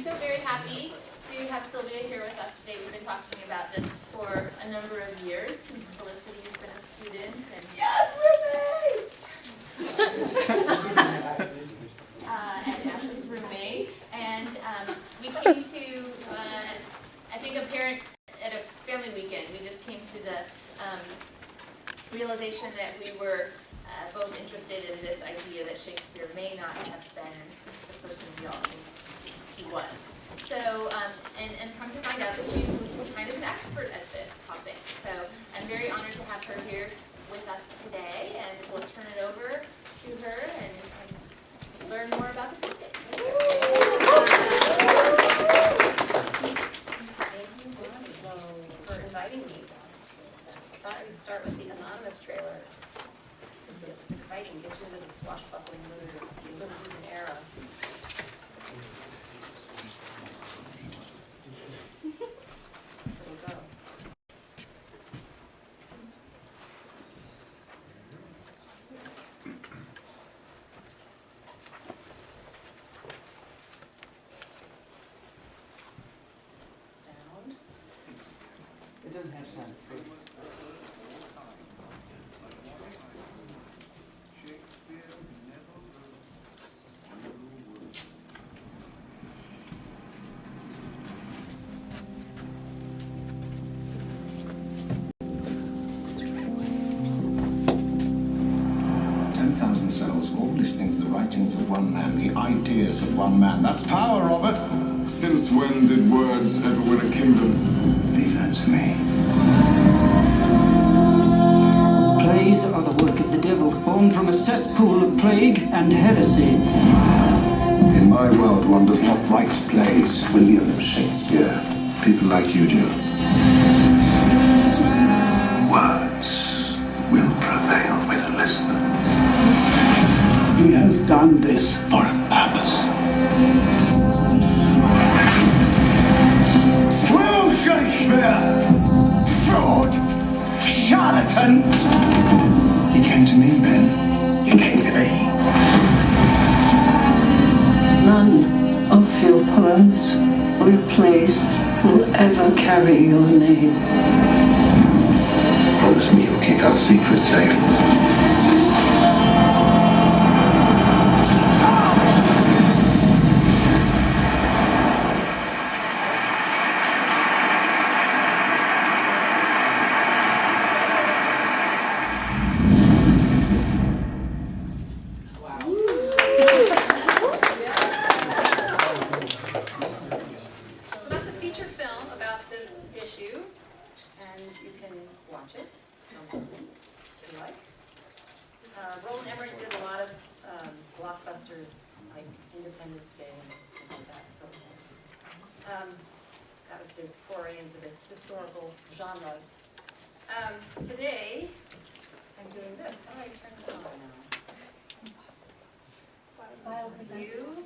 so very happy to have Sylvia here with us today. We've been talking about this for a number of years since Felicity's been a student. And yes, roommate! And Ashley's roommate. And we came to, I think, a parent at a family weekend. We just came to the realization that we were both interested in this idea that Shakespeare may not have been the person we all think he was. So, and come to find out that she's kind of an expert at this topic. So I'm very honored to have her here with us today, and we'll turn it over to her and learn more about the topic. Thank you so for inviting me. I thought I'd start with the anonymous trailer. It's exciting, get you into the swashbuckling mood of the Elizabethan era. It'll go. Sound? It doesn't have sound. 10,000 souls, all listening to the writings of one man, the ideas of one man. That's power, Robert. Since when did words ever win a kingdom? Leave that to me. Plays are the work of the devil, born from a cesspool of plague and heresy. In my world, one does not write plays. William Shakespeare. People like you do. Words will prevail with the listener. He has done this for a purpose. Will Shakespeare! Fraud! Charlatan! He came to me, Ben. He came to me. None of your poems or your plays will ever carry your name. Promise me you'll keep our secret safe. That was his foray into the historical genre. Today, I'm doing this. How do I turn this on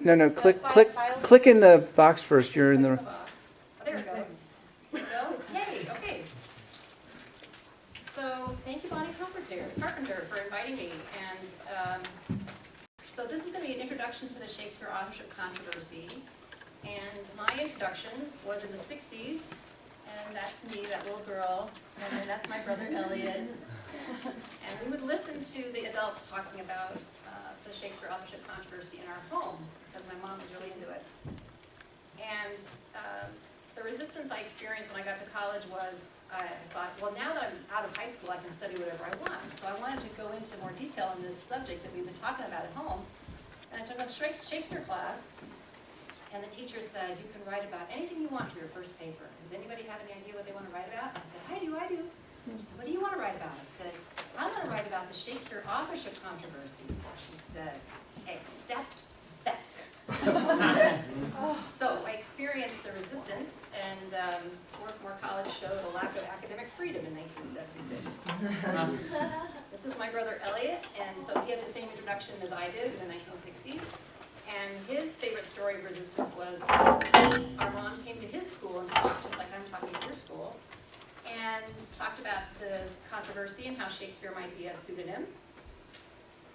now? No, click in the box first. You're in the. Oh, there it goes. There we go. Yay, okay. So, thank you, Bonnie Carpenter, for inviting me. And so this is going to be an introduction to the Shakespeare authorship controversy. And my introduction was in the 60s, and that's me, that little girl, and then that's my brother Elliot. And we would listen to the adults talking about the Shakespeare authorship controversy in our home, because my mom was really into it. And the resistance I experienced when I got to college was, I thought, well, now that I'm out of high school, I can study whatever I want. So I wanted to go into more detail in this subject that we've been talking about at home. And I took a Shakespeare class. And the teacher said, you can write about anything you want for your first paper. Does anybody have any idea what they want to write about? I said, I do. She said, what do you want to write about? I said, I want to write about the Shakespeare authorship controversy. She said, except that. So I experienced the resistance, and Swarthmore College showed a lack of academic freedom in 1976. This is my brother Elliot, and so he had the same introduction as I did in the 1960s. And his favorite story of resistance was our mom came to his school and talked, just like I'm talking to your school, and talked about the controversy and how Shakespeare might be a pseudonym.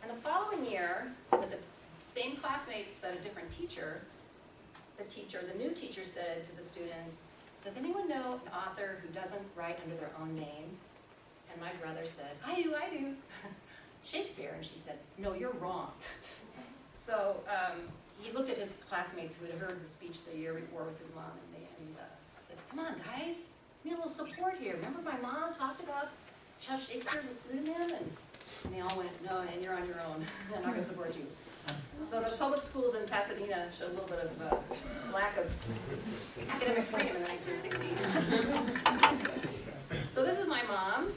And the following year, with the same classmates but a different teacher, the new teacher said to the students, does anyone know an author who doesn't write under their own name? And my brother said, I do. Shakespeare. And she said, no, you're wrong. So he looked at his classmates who had heard the speech the year before with his mom, and said, come on, guys, give me a little support here. Remember my mom talked about how Shakespeare's a pseudonym? And they all went, no, and you're on your own. I'm not going to support you. So the public schools in Pasadena showed a little bit of lack of academic freedom in the 1960s. So this is my mom,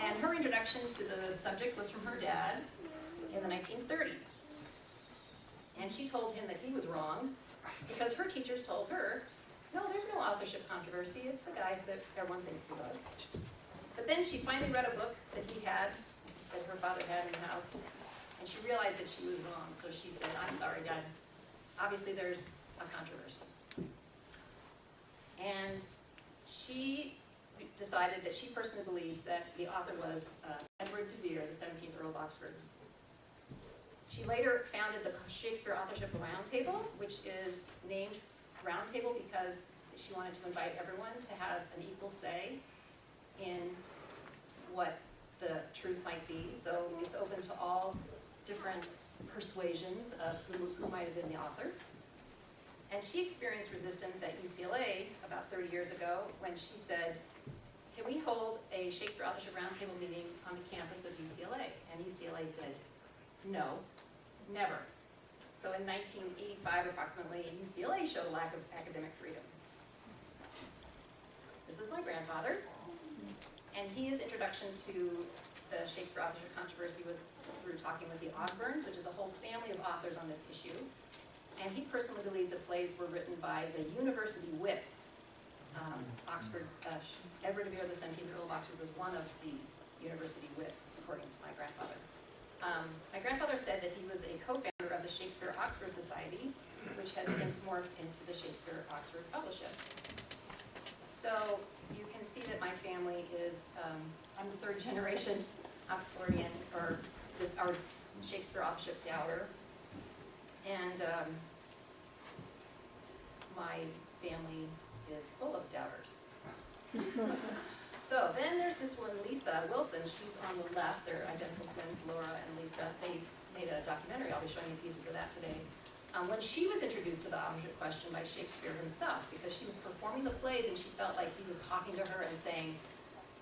and her introduction to the subject was from her dad in the 1930s. And she told him that he was wrong because her teachers told her, no, there's no authorship controversy, it's the guy that everyone thinks he was. But then she finally read a book that he had, that her father had in the house, and she realized that she was wrong, so she said, I'm sorry, Dad, obviously there's a controversy. And she decided that she personally believes that the author was Edward de Vere, the 17th Earl of Oxford. She later founded the Shakespeare Authorship Roundtable, which is named Roundtable because she wanted to invite everyone to have an equal say in what the truth might be. So it's open to all different persuasions of who might have been the author. And she experienced resistance at UCLA about 30 years ago when she said, can we hold a Shakespeare Authorship Roundtable meeting on the campus of UCLA? And UCLA said, no, never. So in 1985 approximately, UCLA showed a lack of academic freedom. This is my grandfather, and his introduction to the Shakespeare authorship controversy was through talking with the Ogburns, which is a whole family of authors on this issue. And he personally believed the plays were written by the university wits. Oxford, Edward de Vere, the 17th Earl of Oxford, was one of the university wits, according to my grandfather. My grandfather said that he was a co-founder of the Shakespeare Oxford Society, which has since morphed into the Shakespeare Oxford Fellowship. So you can see that my family is, I'm the third generation Oxfordian, or our Shakespeare authorship doubter. And my family is full of doubters. So then there's this one, Lisa Wilson. She's on the left. They're identical twins, Laura and Lisa. They made a documentary. I'll be showing you pieces of that today. When she was introduced to the authorship question by Shakespeare himself, because she was performing the plays and she felt like he was talking to her and saying,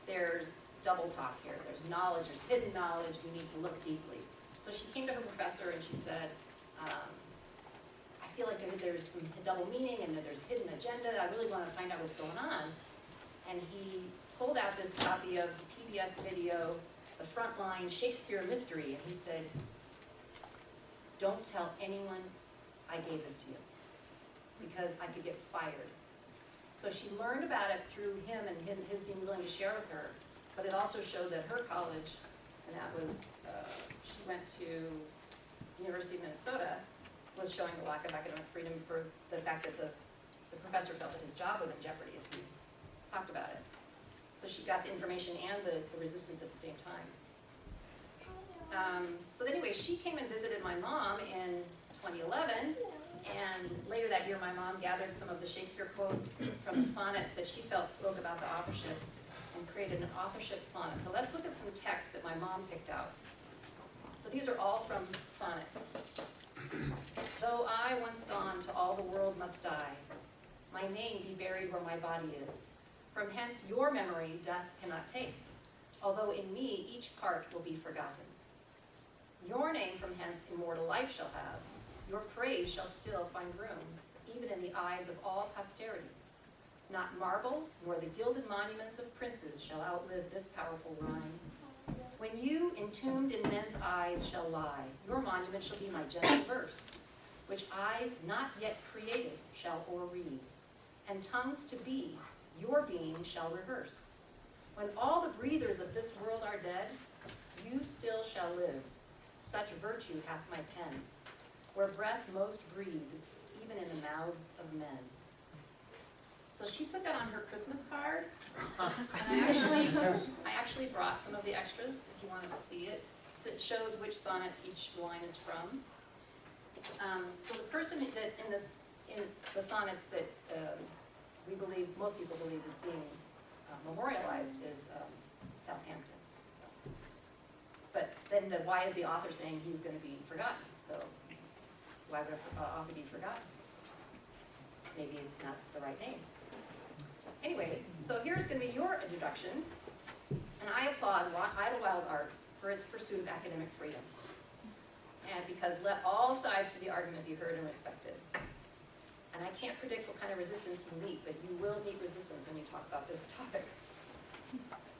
there's double talk here. There's knowledge, there's hidden knowledge. You need to look deeply. So she came to her professor and she said, I feel like there's some double meaning and that there's hidden agenda. I really want to find out what's going on. And he pulled out this copy of the PBS video, The Frontline Shakespeare Mystery, and he said, don't tell anyone I gave this to you, because I could get fired. So she learned about it through him and his being willing to share with her, but it also showed that her college, and that was, she went to University of Minnesota, was showing a lack of academic freedom for the fact that the professor felt that his job was in jeopardy if he talked about it. So she got the information and the resistance at the same time. So anyway, she came and visited my mom in 2011, and later that year my mom gathered some of the Shakespeare quotes from the sonnets that she felt spoke about the authorship and created an authorship sonnet. So let's look at some text that my mom picked out. So these are all from sonnets. Though I once gone to all the world must die, my name be buried where my body is. From hence your memory death cannot take, although in me each part will be forgotten. Your name from hence immortal life shall have, your praise shall still find room, even in the eyes of all posterity. Not marble, nor the gilded monuments of princes shall outlive this powerful rhyme. When you, entombed in men's eyes, shall lie, your monument shall be my gentle verse, which eyes not yet created shall o'erread, and tongues to be, your being shall rehearse. When all the breathers of this world are dead, you still shall live. Such virtue hath my pen, where breath most breathes, even in the mouths of men. So she put that on her Christmas card, and I actually brought some of the extras if you wanted to see it. So it shows which sonnets each line is from. So the person that in this in the sonnets that we believe, most people believe is being memorialized is Southampton. So. But then why is the author saying he's going to be forgotten? So why would an author be forgotten? Maybe it's not the right name. Anyway, so here's going to be your introduction, and I applaud Idlewild Arts for its pursuit of academic freedom, and because let all sides to the argument be heard and respected. And I can't predict what kind of resistance you meet, but you will meet resistance when you talk about this topic.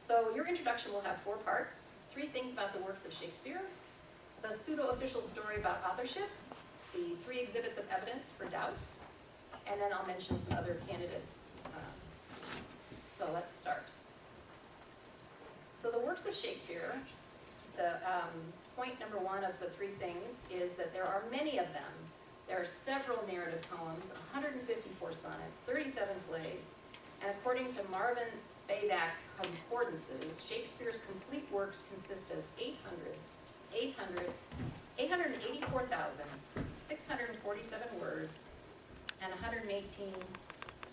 So your introduction will have 4 parts: 3 things about the works of Shakespeare, the pseudo-official story about authorship, the 3 exhibits of evidence for doubt, and then I'll mention some other candidates. So let's start. So the works of Shakespeare, the point number 1 of the 3 things is that there are many of them. There are several narrative poems, 154 sonnets, 37 plays, and according to Marvin Spivak's concordances, Shakespeare's complete works consist of 884,647 words and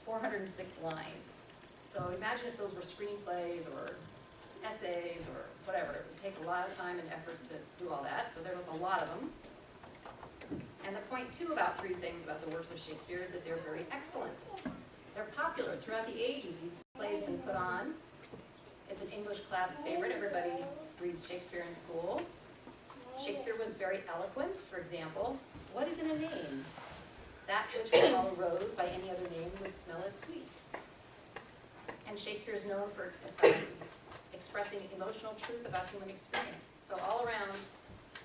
406 lines. So imagine if those were screenplays or essays or whatever. It would take a lot of time and effort to do all that, so there was a lot of them. And the point 2 about 3 things about the works of Shakespeare is that they're very excellent. They're popular throughout the ages. These plays have been put on. It's an English class favorite. Everybody reads Shakespeare in school. Shakespeare was very eloquent. For example, what is in a name? That which we call a rose by any other name would smell as sweet. And Shakespeare is known for expressing emotional truth about human experience. So all around,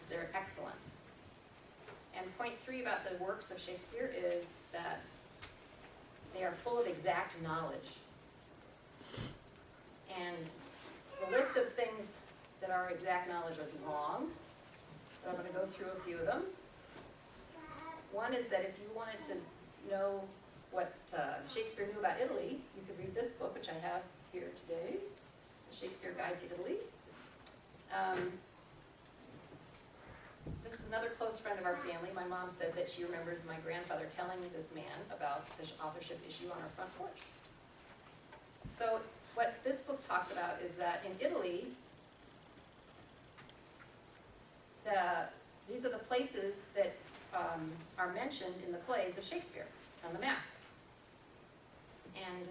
they're excellent. And point 3 about the works of Shakespeare is that they are full of exact knowledge. And the list of things that are exact knowledge is long, but I'm going to go through a few of them. One is that if you wanted to know what Shakespeare knew about Italy, you could read this book, which I have here today, The Shakespeare Guide to Italy. This is another close friend of our family. My mom said that she remembers my grandfather telling this man about the authorship issue on our front porch. So what this book talks about is that in Italy, these are the places that are mentioned in the plays of Shakespeare on the map. And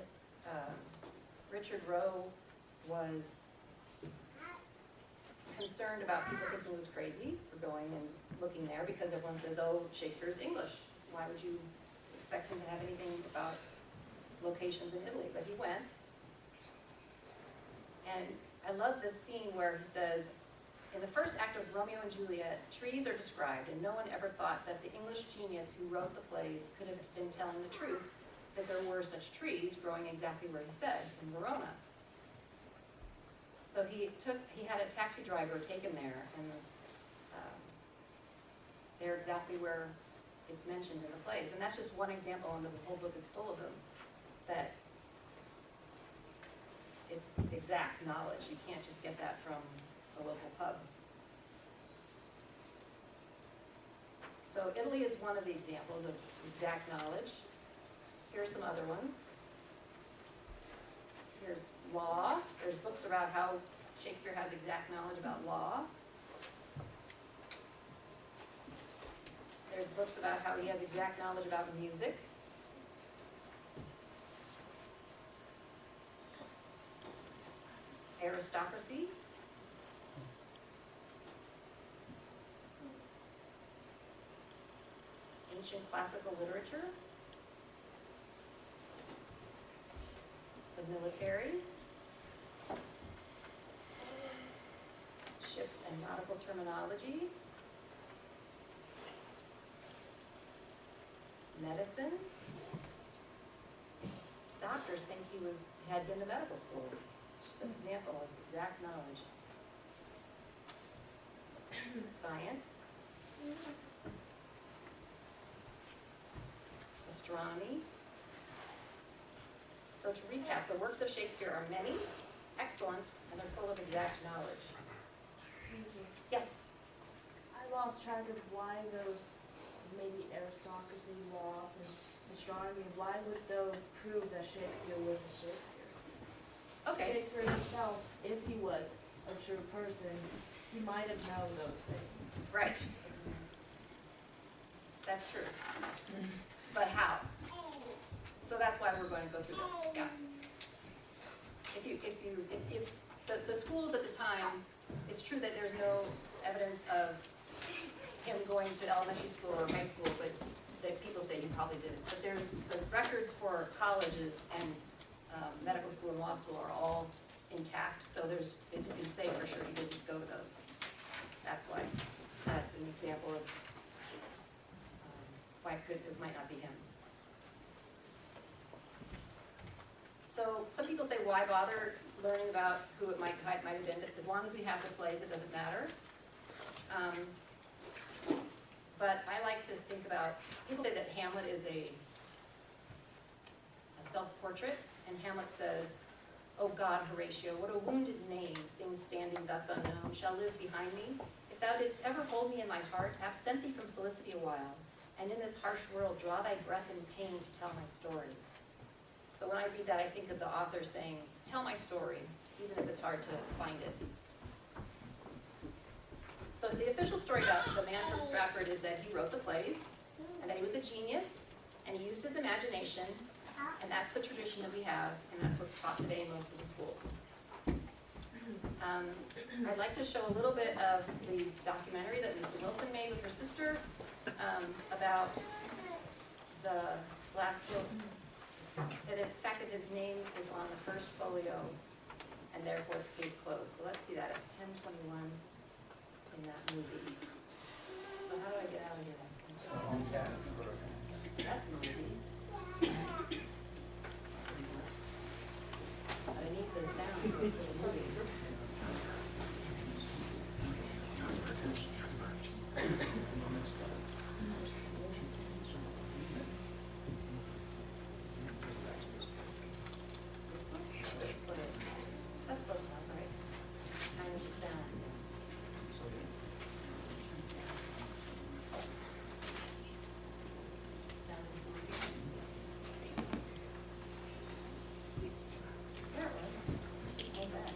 Richard Rowe was concerned about people thinking he was crazy for going and looking there because everyone says, oh, Shakespeare's English. Why would you expect him to have anything about locations in Italy? But he went. And I love this scene where he says, in the first act of Romeo and Juliet, trees are described, and no one ever thought that the English genius who wrote the plays could have been telling the truth, that there were such trees growing exactly where he said, in Verona. So he had a taxi driver take him there, and they're exactly where it's mentioned in the plays. And that's just one example, and the whole book is full of them, that it's exact knowledge. You can't just get that from a local pub. So Italy is one of the examples of exact knowledge. Here are some other ones. Here's law. There's books about how Shakespeare has exact knowledge about law. There's books about how he has exact knowledge about music. Aristocracy. Ancient classical literature. The military. Ships and nautical terminology. Medicine. Doctors think he had been to medical school. Just an example of exact knowledge. Science. Astronomy. So to recap, the works of Shakespeare are many, excellent, and they're full of exact knowledge. Excuse me. Yes? I lost track of why those maybe aristocracy laws and astronomy, why would those prove that Shakespeare wasn't Shakespeare? Okay, Shakespeare himself, if he was a true person, he might have known those things. right. That's true. But how? So that's why we're going to go through this, yeah. If the schools at the time, it's true that there's no evidence of him going to elementary school or high school, but that people say he probably didn't. But there's, the records for colleges and medical school and law school are all intact, so there's, you can say for sure he didn't go to those. That's why, that's an example of why it might not be him. So some people say, why bother learning about who it might have been? As long as we have the plays, it doesn't matter. But I like to think about, people say that Hamlet is a self-portrait, and Hamlet says, "O God, Horatio, what a wounded name, things standing thus unknown, shall live behind me. If thou didst ever hold me in thy heart, absent thee from felicity a while, and in this harsh world draw thy breath in pain to tell my story." So when I read that, I think of the author saying, tell my story, even if it's hard to find it. So the official story about the man from Stratford is that he wrote the plays, and that he was a genius, and he used his imagination, and that's the tradition that we have, and that's what's taught today in most of the schools. I'd like to show a little bit of the documentary that Lisa Wilson made with her sister about the last book. That in fact that his name is on the first folio, and therefore it's case closed. So let's see that. It's 10:21 in that movie. So how do I get out of here? That's a movie. But I need the sound for the movie. That's close enough, right? I need the sound. Sound of the movie. There it was. Let's just hold that.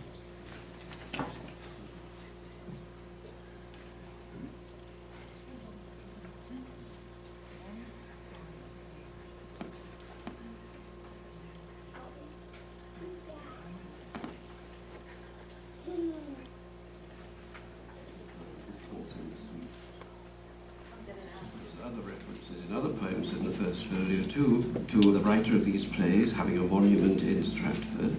Comes in and out. Other references in other poems in the first folio too, to the writer of these plays having a monument in Stratford.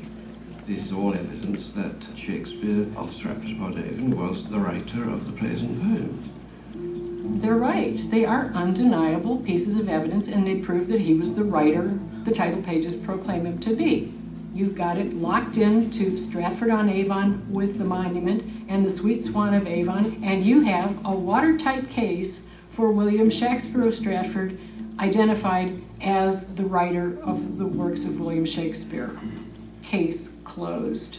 This is all evidence that Shakespeare of Stratford-upon-Avon was the writer of the plays and poems. They're right. They are undeniable pieces of evidence, and they prove that he was the writer the title pages proclaim him to be. You've got it locked in to Stratford-on-Avon with the monument and the Sweet Swan of Avon, and you have a watertight case for William Shakespeare of Stratford, identified as the writer of the works of William Shakespeare. Case closed.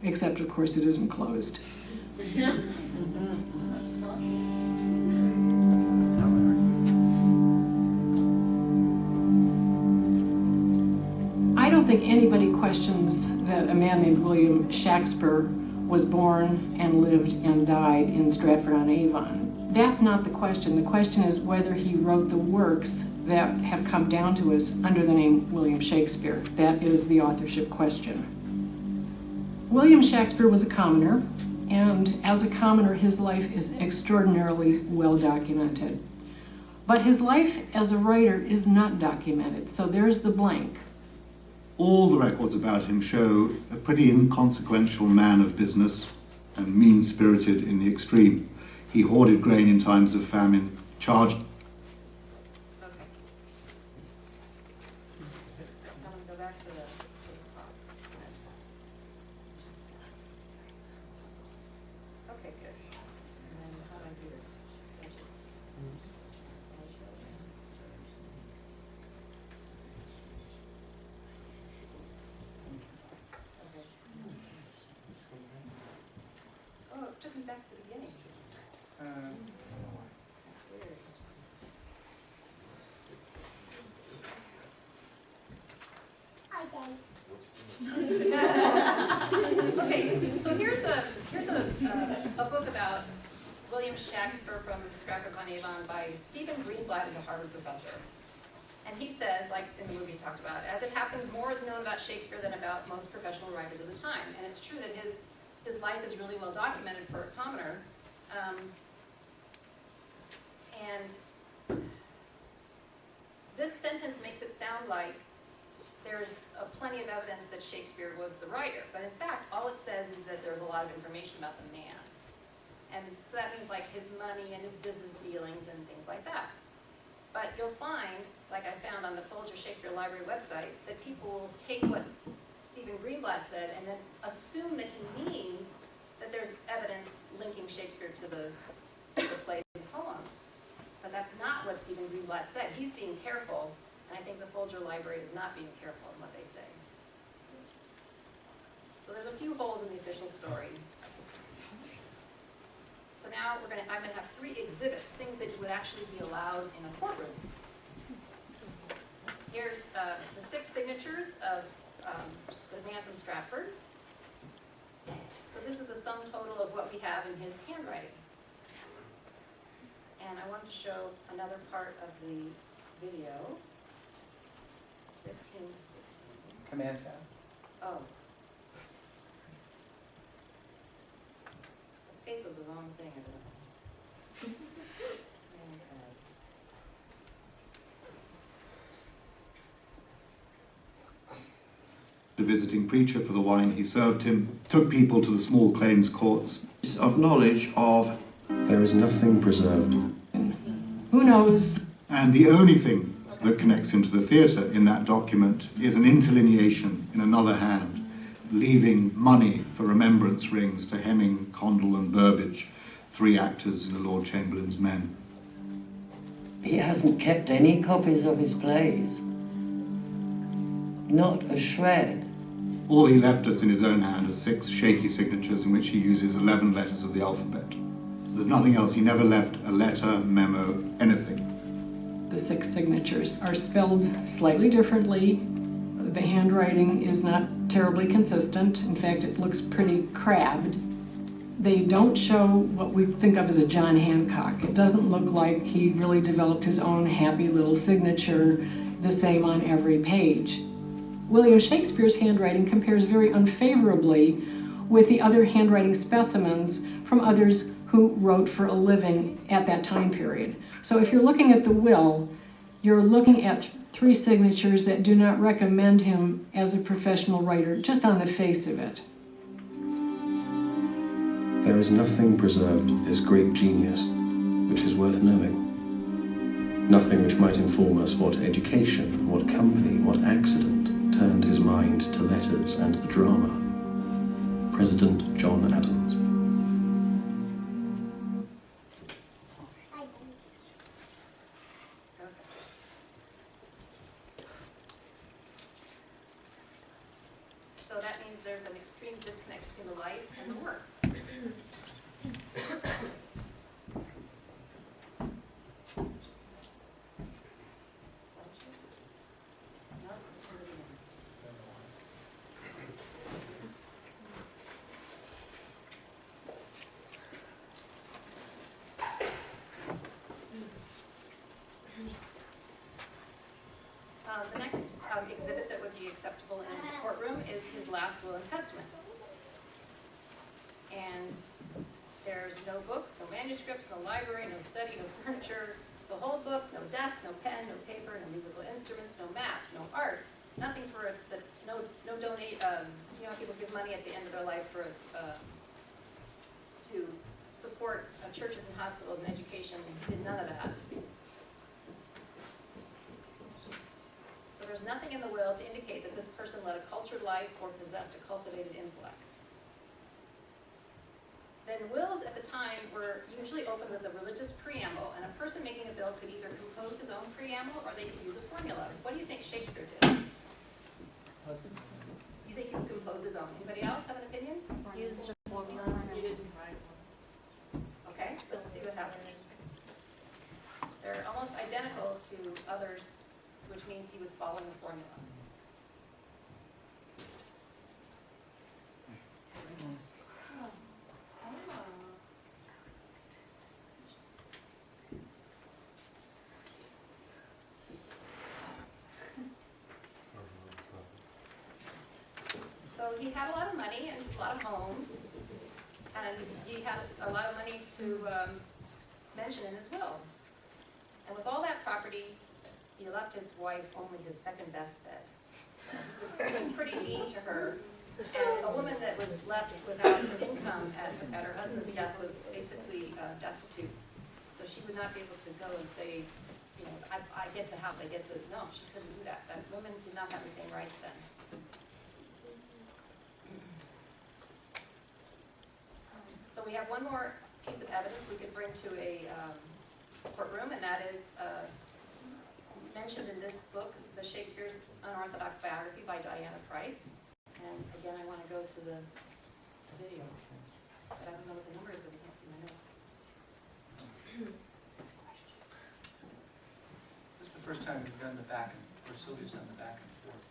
Except, of course, it isn't closed. I don't think anybody questions that a man named William Shakespeare was born and lived and died in Stratford-on-Avon. That's not the question. The question is whether he wrote the works that have come down to us under the name William Shakespeare. That is the authorship question. William Shakespeare was a commoner, and as a commoner, his life is extraordinarily well documented. But his life as a writer is not documented, so there's the blank. All the records about him show a pretty inconsequential man of business and mean-spirited in the extreme. He hoarded grain in times of famine, charged... Okay. I'm gonna go back to the top. Okay, good. And then how do I do this? Just touch it. Okay. Oh, it took me back to the beginning. Weird. William Shake-speare from Stratford-on-Avon by Stephen Greenblatt, is a Harvard professor. And he says, like in the movie talked about, as it happens, more is known about Shakespeare than about most professional writers of the time. And it's true that his life is really well documented for a commoner. And this sentence makes it sound like there's plenty of evidence that Shakespeare was the writer. But in fact, all it says is that there's a lot of information about the man. And so that means like his money and his business dealings and things like that. But you'll find, like I found on the Folger Shakespeare Library website, that people will take what Stephen Greenblatt said and then assume that he means that there's evidence linking Shakespeare to the plays and poems. But that's not what Stephen Greenblatt said. He's being careful, and I think the Folger Library is not being careful in what they say. So there's a few holes in the official story. So now I'm gonna have 3 exhibits, things that would actually be allowed in a courtroom. Here's the 6 signatures of the man from Stratford. So this is the sum total of what we have in his handwriting. And I wanted to show another part of the video. 15 to 16. Command tab. Oh. Escape was the wrong thing, I don't know. The visiting preacher, for the wine he served him, took people to the small claims courts. Of knowledge of there is nothing preserved. Who knows? And the only thing that connects him to the theatre in that document is an interlineation in another hand, leaving money for remembrance rings to Hemming, Condell and Burbage, 3 actors in the Lord Chamberlain's Men. He hasn't kept any copies of his plays. Not a shred. All he left us in his own hand are 6 shaky signatures in which he uses 11 letters of the alphabet. There's nothing else. He never left a letter, memo, anything. The 6 signatures are spelled slightly differently. The handwriting is not terribly consistent. In fact, it looks pretty crabbed. They don't show what we think of as a John Hancock. It doesn't look like he really developed his own happy little signature, the same on every page. William Shakespeare's handwriting compares very unfavorably with the other handwriting specimens from others who wrote for a living at that time period. So if you're looking at the will, you're looking at 3 signatures that do not recommend him as a professional writer, just on the face of it. There is nothing preserved of this great genius which is worth knowing. Nothing which might inform us what education, what company, what accident turned his mind to letters and the drama. President John Adams. So that means there's an extreme disconnect between the life and the work. The next exhibit that would be acceptable in a courtroom is his last will and testament. And there's no books, no manuscripts, no library, no study, no furniture to hold books, no desk, no pen, no paper, no musical instruments, no maps, no art, nothing for no donate. You know, people give money at the end of their life for to support churches and hospitals and education. He did none of that. So there's nothing in the will to indicate that this person led a cultured life or possessed a cultivated intellect. Then wills at the time were usually opened with a religious preamble, and a person making a bill could either compose his own preamble or they could use a formula. What do you think Shakespeare did? You think he would compose his own? Anybody else have an opinion? Used a formula. He didn't write one. Okay, let's see what happens. They're almost identical to others, which means he was following the formula. So he had a lot of money and a lot of homes, and he had a lot of money to mention in his will. And with all that property, he left his wife only his second best bed. So he was being pretty mean to her. And a woman that was left without an income at her husband's death was basically destitute. So she would not be able to go and say, you know, I get the house, I get the, no, she couldn't do that. That woman did not have the same rights then. So we have one more piece of evidence we could bring to a courtroom, and that is mentioned in this book, the Shakespeare's Unorthodox Biography by Diana Price. And again, I want to go to the video, but I don't know what the number is because I can't see my note. This is the first time we've done the back, or Sylvia's done the back and forth.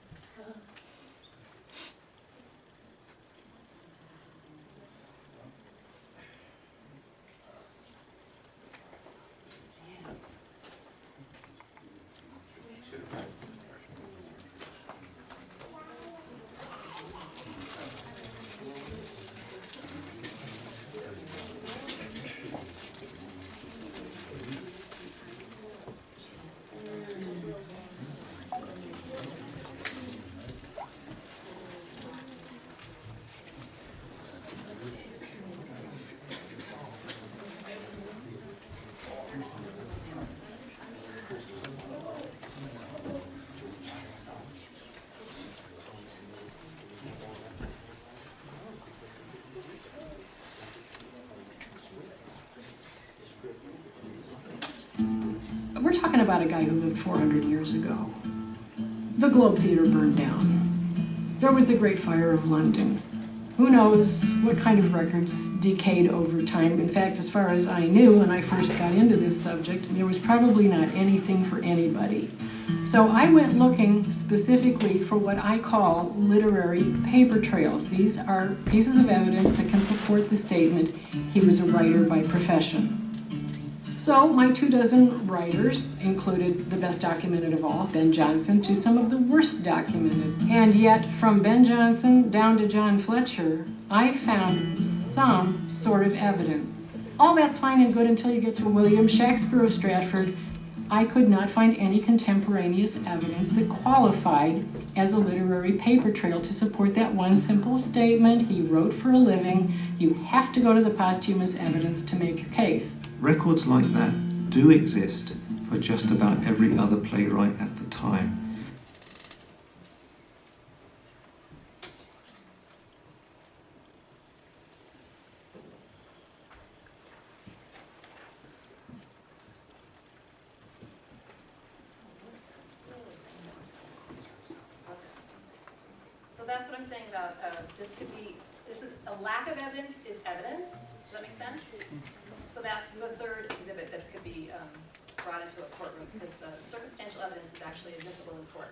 We're talking about a guy who lived 400 years ago. The Globe Theatre burned down. There was the Great Fire of London. Who knows what kind of records decayed over time. In fact, as far as I knew when I first got into this subject, there was probably not anything for anybody. So I went looking specifically for what I call literary paper trails. These are pieces of evidence that can support the statement he was a writer by profession. So my 24 writers included the best documented of all, Ben Jonson, to some of the worst documented. And yet, from Ben Jonson down to John Fletcher, I found some sort of evidence. All that's fine and good until you get to William Shakespeare of Stratford. I could not find any contemporaneous evidence that qualified as a literary paper trail to support that one simple statement: he wrote for a living. You have to go to the posthumous evidence to make your case. Records like that do exist for just about every other playwright at the time. So that's what I'm saying about this is a lack of evidence is evidence. Does that make sense? So that's the third exhibit that could be brought into a courtroom, because circumstantial evidence is actually admissible in court.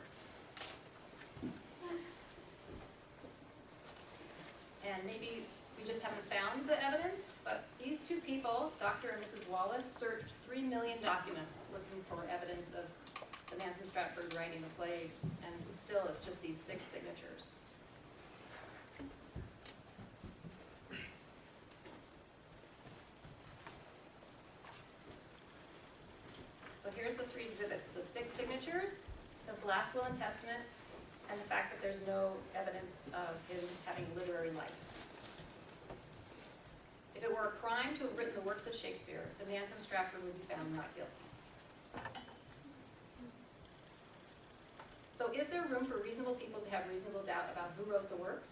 And maybe we just haven't found the evidence, but these two people, Dr. and Mrs. Wallace, searched 3 million documents looking for evidence of the man from Stratford writing the plays, and still it's just these 6 signatures. So here's the 3 exhibits: the 6 signatures, his last will and testament, and the fact that there's no evidence of him having a literary life. If it were a crime to have written the works of Shakespeare, the man from Stratford would be found not guilty. So is there room for reasonable people to have reasonable doubt about who wrote the works?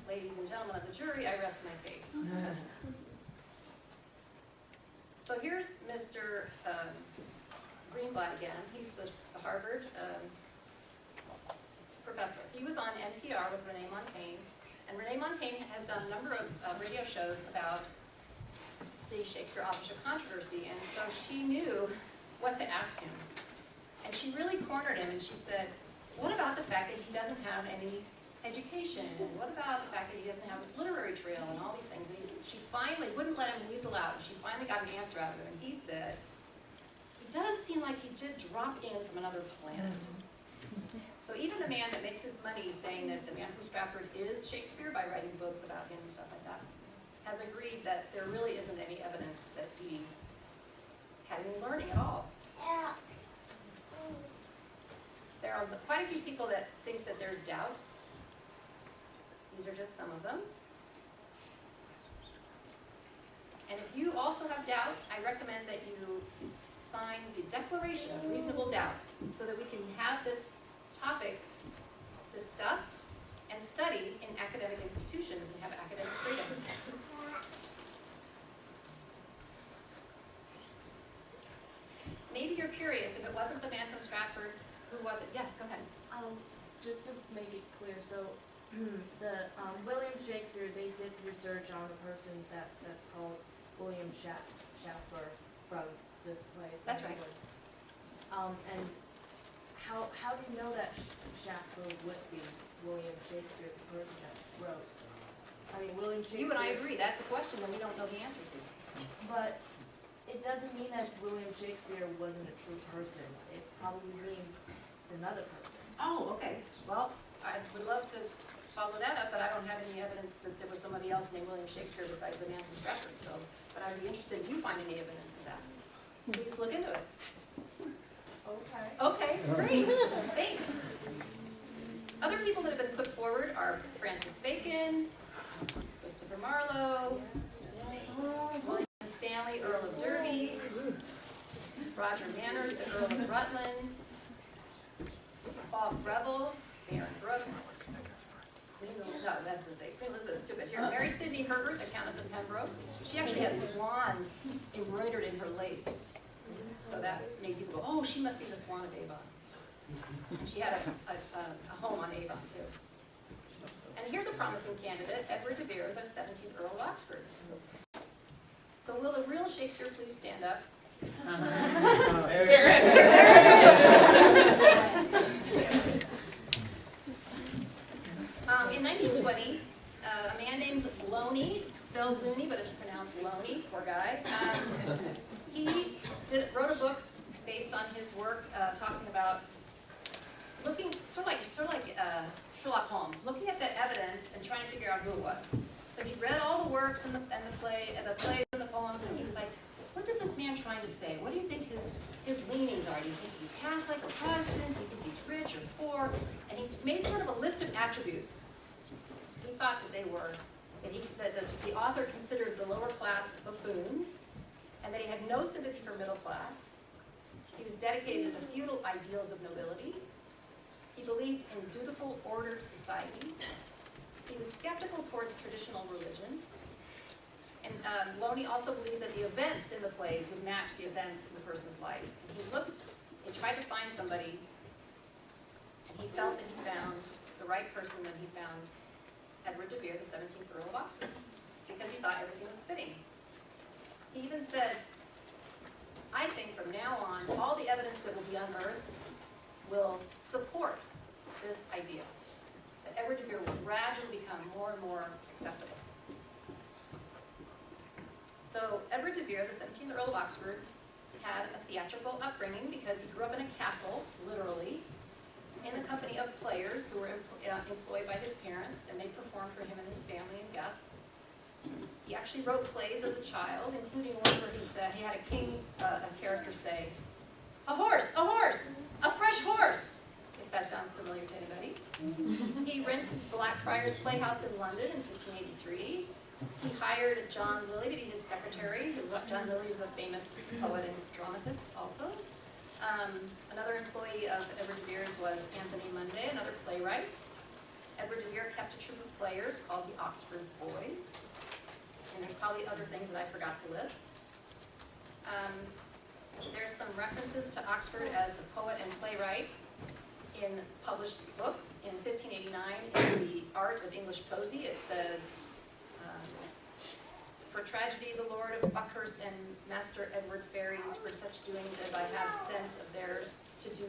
Ladies and gentlemen of the jury, I rest my case. So here's Mr. Greenblatt again. He's the Harvard professor. He was on NPR with Renee Montagne, and Renee Montagne has done a number of radio shows about the Shakespeare authorship controversy, and so she knew what to ask him. And she really cornered him, and she said, what about the fact that he doesn't have any education? And what about the fact that he doesn't have his literary trail and all these things? And she finally wouldn't let him weasel out, and she finally got an answer out of him. And he said, it does seem like he did drop in from another planet. So even the man that makes his money saying that the man from Stratford is Shakespeare by writing books about him and stuff like that, has agreed that there really isn't any evidence that he had any learning at all. There are quite a few people that think that there's doubt. These are just some of them. And if you also have doubt, I recommend that you sign the Declaration of Reasonable Doubt so that we can have this topic discussed and studied in academic institutions and have academic freedom. Maybe you're curious, if it wasn't the man from Stratford, who was it? Yes, go ahead. Just to make it clear, so the William Shakespeare, they did research on a person that's called William Shakespeare from this place. That's right. And how do you know that Shakespeare would be William Shakespeare, the person that wrote? I mean, William Shakespeare. You and I agree, that's a question that we don't know the answer to. But it doesn't mean that William Shakespeare wasn't a true person. It probably means it's another person. Oh, okay. Well, I would love to follow that up, but I don't have any evidence that there was somebody else named William Shakespeare besides the man from Stratford. So, but I'd be interested if you find any evidence of that. Please look into it. Okay. Okay, great. Thanks. Other people that have been put forward are Francis Bacon, Christopher Marlowe, William Stanley, Earl of Derby, Roger Manners, the Earl of Rutland, Falk Rebel, Baron Brooks. No, that's to say Queen Elizabeth too, but here, Mary Sidney Herbert, the Countess of Pembroke. She actually has swans embroidered in her lace. So that made people go, oh, she must be the Swan of Avon. And she had a home on Avon too. And here's a promising candidate, Edward de Vere, the 17th Earl of Oxford. So will the real Shakespeare please stand up? In 1920, a man named Loney, it's spelled Looney, but it's pronounced Loney, poor guy. He wrote a book based on his work talking about looking, sort of like Sherlock Holmes, looking at the evidence and trying to figure out who it was. So he read all the works and the plays and the poems, and he was like, what is this man trying to say? What do you think his leanings are? Do you think he's Catholic or Protestant? Do you think he's rich or poor? And he made sort of a list of attributes. He thought that they were, that the author considered the lower class buffoons, and that he had no sympathy for middle class. He was dedicated to the feudal ideals of nobility. He believed in dutiful, ordered society. He was skeptical towards traditional religion. And Loney also believed that the events in the plays would match the events in the person's life. And he tried to find somebody, and he felt that he found the right person when he found Edward de Vere, the 17th Earl of Oxford, because he thought everything was fitting. He even said, I think from now on, all the evidence that will be unearthed will support this idea, that Edward de Vere will gradually become more and more acceptable. So Edward de Vere, the 17th Earl of Oxford, had a theatrical upbringing because he grew up in a castle, literally, in the company of players who were employed by his parents, and they performed for him and his family and guests. He actually wrote plays as a child, including one where he had a character say, a horse, a fresh horse, if that sounds familiar to anybody. He rented Blackfriars Playhouse in London in 1583. He hired John Lilly to be his secretary. John Lilly is a famous poet and dramatist also. Another employee of Edward de Vere's was Anthony Munday, another playwright. Edward de Vere kept a troupe of players called the Oxford's Boys. And there's probably other things that I forgot to list. There's some references to Oxford as a poet and playwright in published books. In 1589, in The Art of English Poesy, it says, for tragedy, the Lord of Buckhurst and Master Edward Ferries, for such doings as I have sense of theirs to do,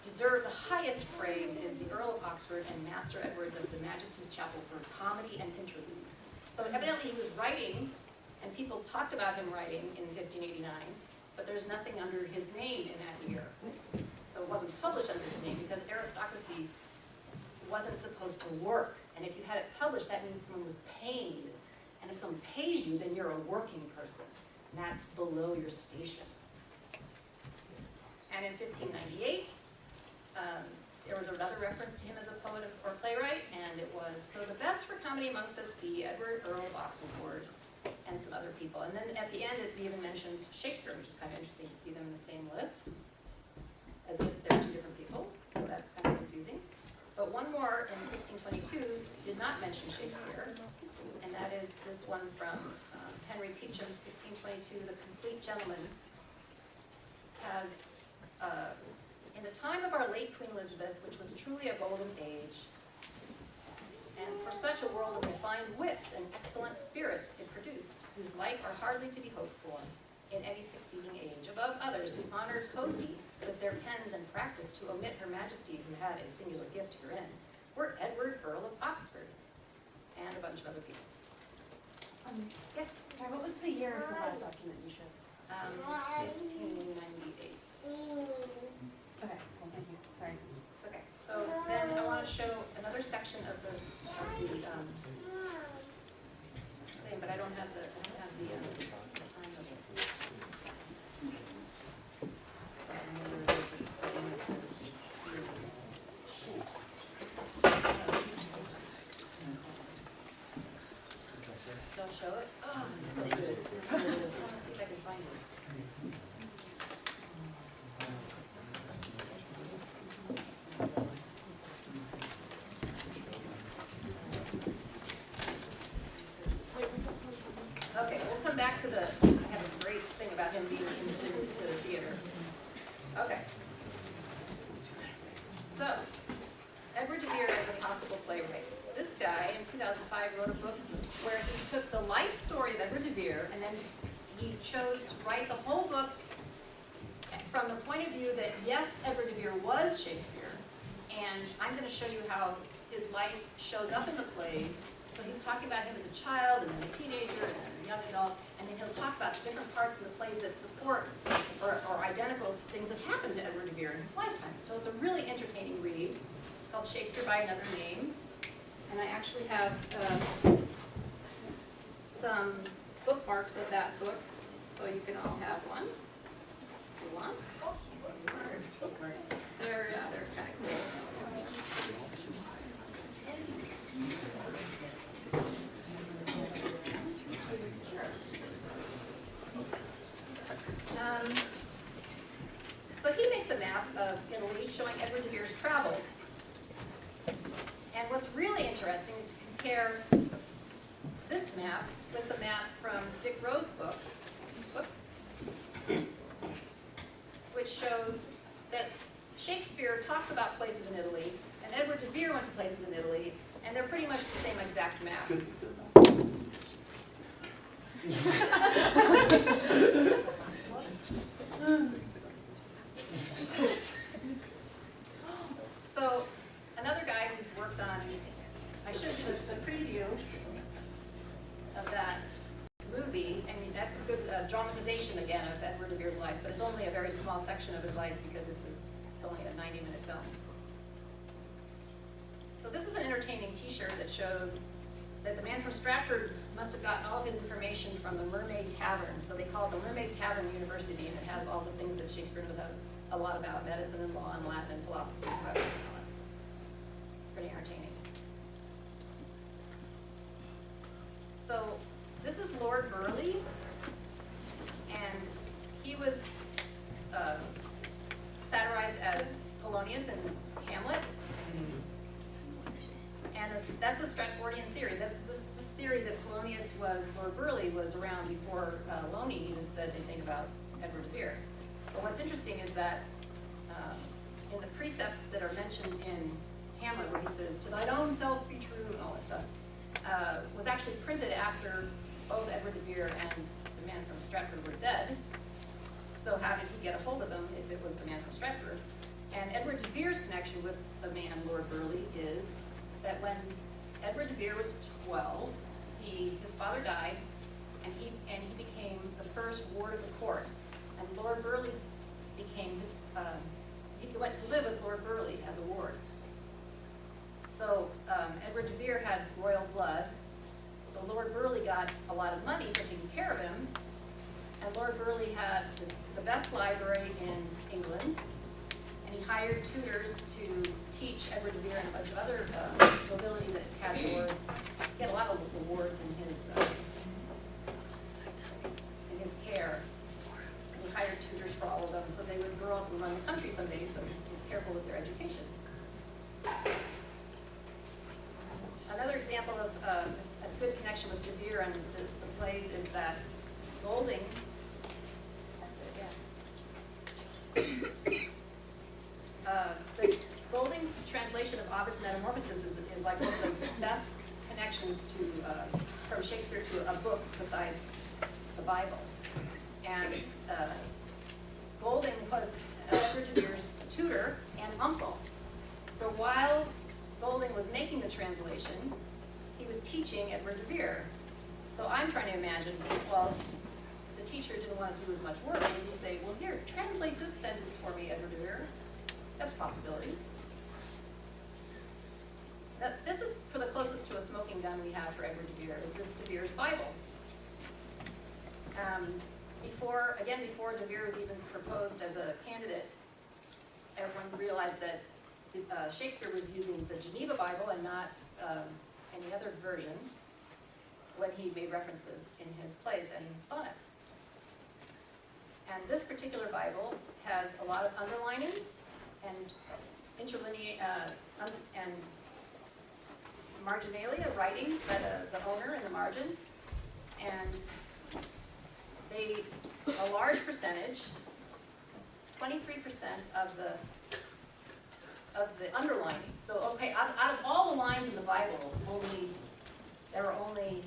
deserve the highest praise is the Earl of Oxford and Master Edwards of the Majesty's Chapel for comedy and interlude. So evidently he was writing, and people talked about him writing in 1589, but there's nothing under his name in that year. So so it wasn't published under his name because aristocracy wasn't supposed to work. And if you had it published, that means someone was paid. And if someone pays you, then you're a working person. And that's below your station. And in 1598, there was another reference to him as a poet or playwright, and it was, "So the best for comedy amongst us be Edward, Earl of Oxenford," and some other people. And then at the end, it even mentions Shakespeare, which is kind of interesting to see them in the same list, as if they're two different people, so that's kind of confusing. But one more in 1622 did not mention Shakespeare, and that is this one from Henry Peacham's 1622, "The Complete Gentleman," has in the time of our late Queen Elizabeth, which was truly a golden age, and for such a world of refined wits and excellent spirits it produced, whose like are hardly to be hoped for in any succeeding age, above others who honored poesy with their pens and practiced to omit her majesty, who had a singular gift herein, were Edward, Earl of Oxford, and a bunch of other people. Yes? Sorry, what was the year of the last document you showed? 1598. Okay, well, thank you, sorry. It's okay. So then I want to show another section of the thing, but I don't have the time of it. Don't show it? Oh, it's so good. Let's see if I can find it. Okay, we'll come back to I have a great thing about him being into the theater. Okay. So, Edward de Vere as a possible playwright. This guy in 2005 wrote a book where he took the life story of Edward de Vere and then he chose to write the whole book from the point of view that, yes, Edward de Vere was Shakespeare, and I'm going to show you how his life shows up in the plays. So he's talking about him as a child, and then a teenager, and then a young adult, and then he'll talk about the different parts of the plays that support or are identical to things that happened to Edward de Vere in his lifetime. So it's a really entertaining read. It's called Shakespeare by Another Name. And I actually have some bookmarks of that book, so you can all have one if you want. They're kind of cool. So he makes a map of Italy showing Edward de Vere's travels. And what's really interesting is to compare this map with the map from Dick Rowe's book, which shows that Shakespeare talks about places in Italy, and Edward de Vere went to places in Italy, and they're pretty much the same exact map. So, another guy who's worked on, I should do this, the preview of that movie. I mean, that's a good dramatization again of Edward de Vere's life, but it's only a very small section of his life because it's only a 90-minute film. So this is an entertaining t-shirt that shows that the man from Stratford must have gotten all of his information from the Mermaid Tavern. So they call it the Mermaid Tavern University, and it has all the things that Shakespeare knows a lot about: medicine and law and Latin and philosophy and poetry and all that. So pretty entertaining. So this is Lord Burleigh, and he was satirized as Polonius in Hamlet. And that's a Stratfordian theory. This theory that Polonius was Lord Burleigh was around before Loney even said anything about Edward de Vere. But what's interesting is that in the precepts that are mentioned in Hamlet, where he says, "To thine own self be true," and all that stuff, was actually printed after both Edward de Vere and the man from Stratford were dead. So how did he get a hold of them if it was the man from Stratford? And Edward de Vere's connection with the man, Lord Burleigh, is that when Edward de Vere was 12, his father died, and he became the first ward of the court, and Lord Burleigh became he went to live with Lord Burleigh as a ward. So Edward de Vere had royal blood, so Lord Burleigh got a lot of money for taking care of him, and Lord Burleigh had the best library in England, and he hired tutors to teach Edward de Vere and a bunch of other nobility that had awards. He had a lot of awards in his care. And he hired tutors for all of them, so they would grow up and run the country someday, so he was careful with their education. Another example of a good connection with De Vere and the plays is that Golding, the Golding's translation of Ovid's Metamorphoses is like one of the best connections to from Shakespeare to a book besides the Bible. And Golding was Edward de Vere's tutor and uncle. So while Golding was making the translation, he was teaching Edward de Vere. So I'm trying to imagine, well, if the teacher didn't want to do as much work, would you say, well, here, translate this sentence for me, Edward de Vere? That's a possibility. This is for the closest to a smoking gun we have for Edward de Vere, is this de Vere's Bible. Before de Vere was even proposed as a candidate, everyone realized that Shakespeare was using the Geneva Bible and not any other version when he made references in his plays and sonnets. And this particular Bible has a lot of underlinings and and marginalia, writings by the owner in the margin, and a large percentage, 23% of the underlining. So, okay, out of all the lines in the Bible, there are only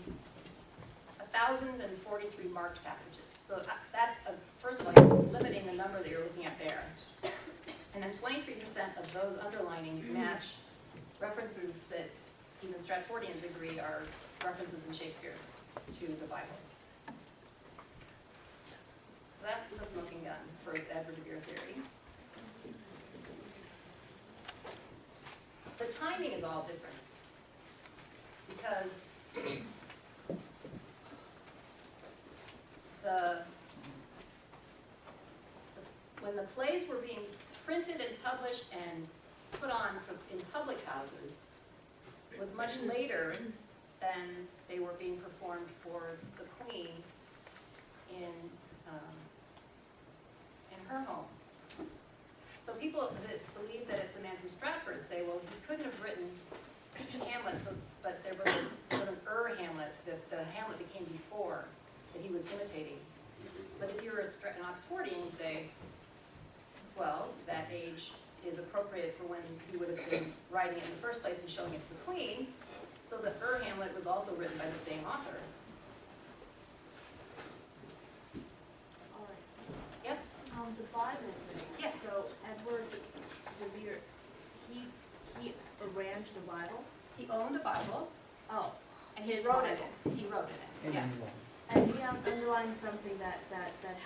1,043 marked passages. So that's, first of all, you're limiting the number that you're looking at there. And then 23% of those underlinings match references that even Stratfordians agree are references in Shakespeare to the Bible. So that's the smoking gun for the Edward de Vere theory. The timing is all different because when the plays were being printed and published and put on in public houses was much later than they were being performed for the Queen in her home. So people that believe that it's a man from Stratford say, well, he couldn't have written Hamlet, but there was a sort of Hamlet, the Hamlet that came before that he was imitating. But if you're an Oxfordian, you say, well, that age is appropriate for when he would have been writing it in the first place and showing it to the Queen, so the Hamlet was also written by the same author. All right. Yes? The Bible thing. Yes. So Edward de Vere, he arranged the Bible? He owned a Bible. Oh. And he wrote it. it. He wrote it, yeah. And we have underlined something that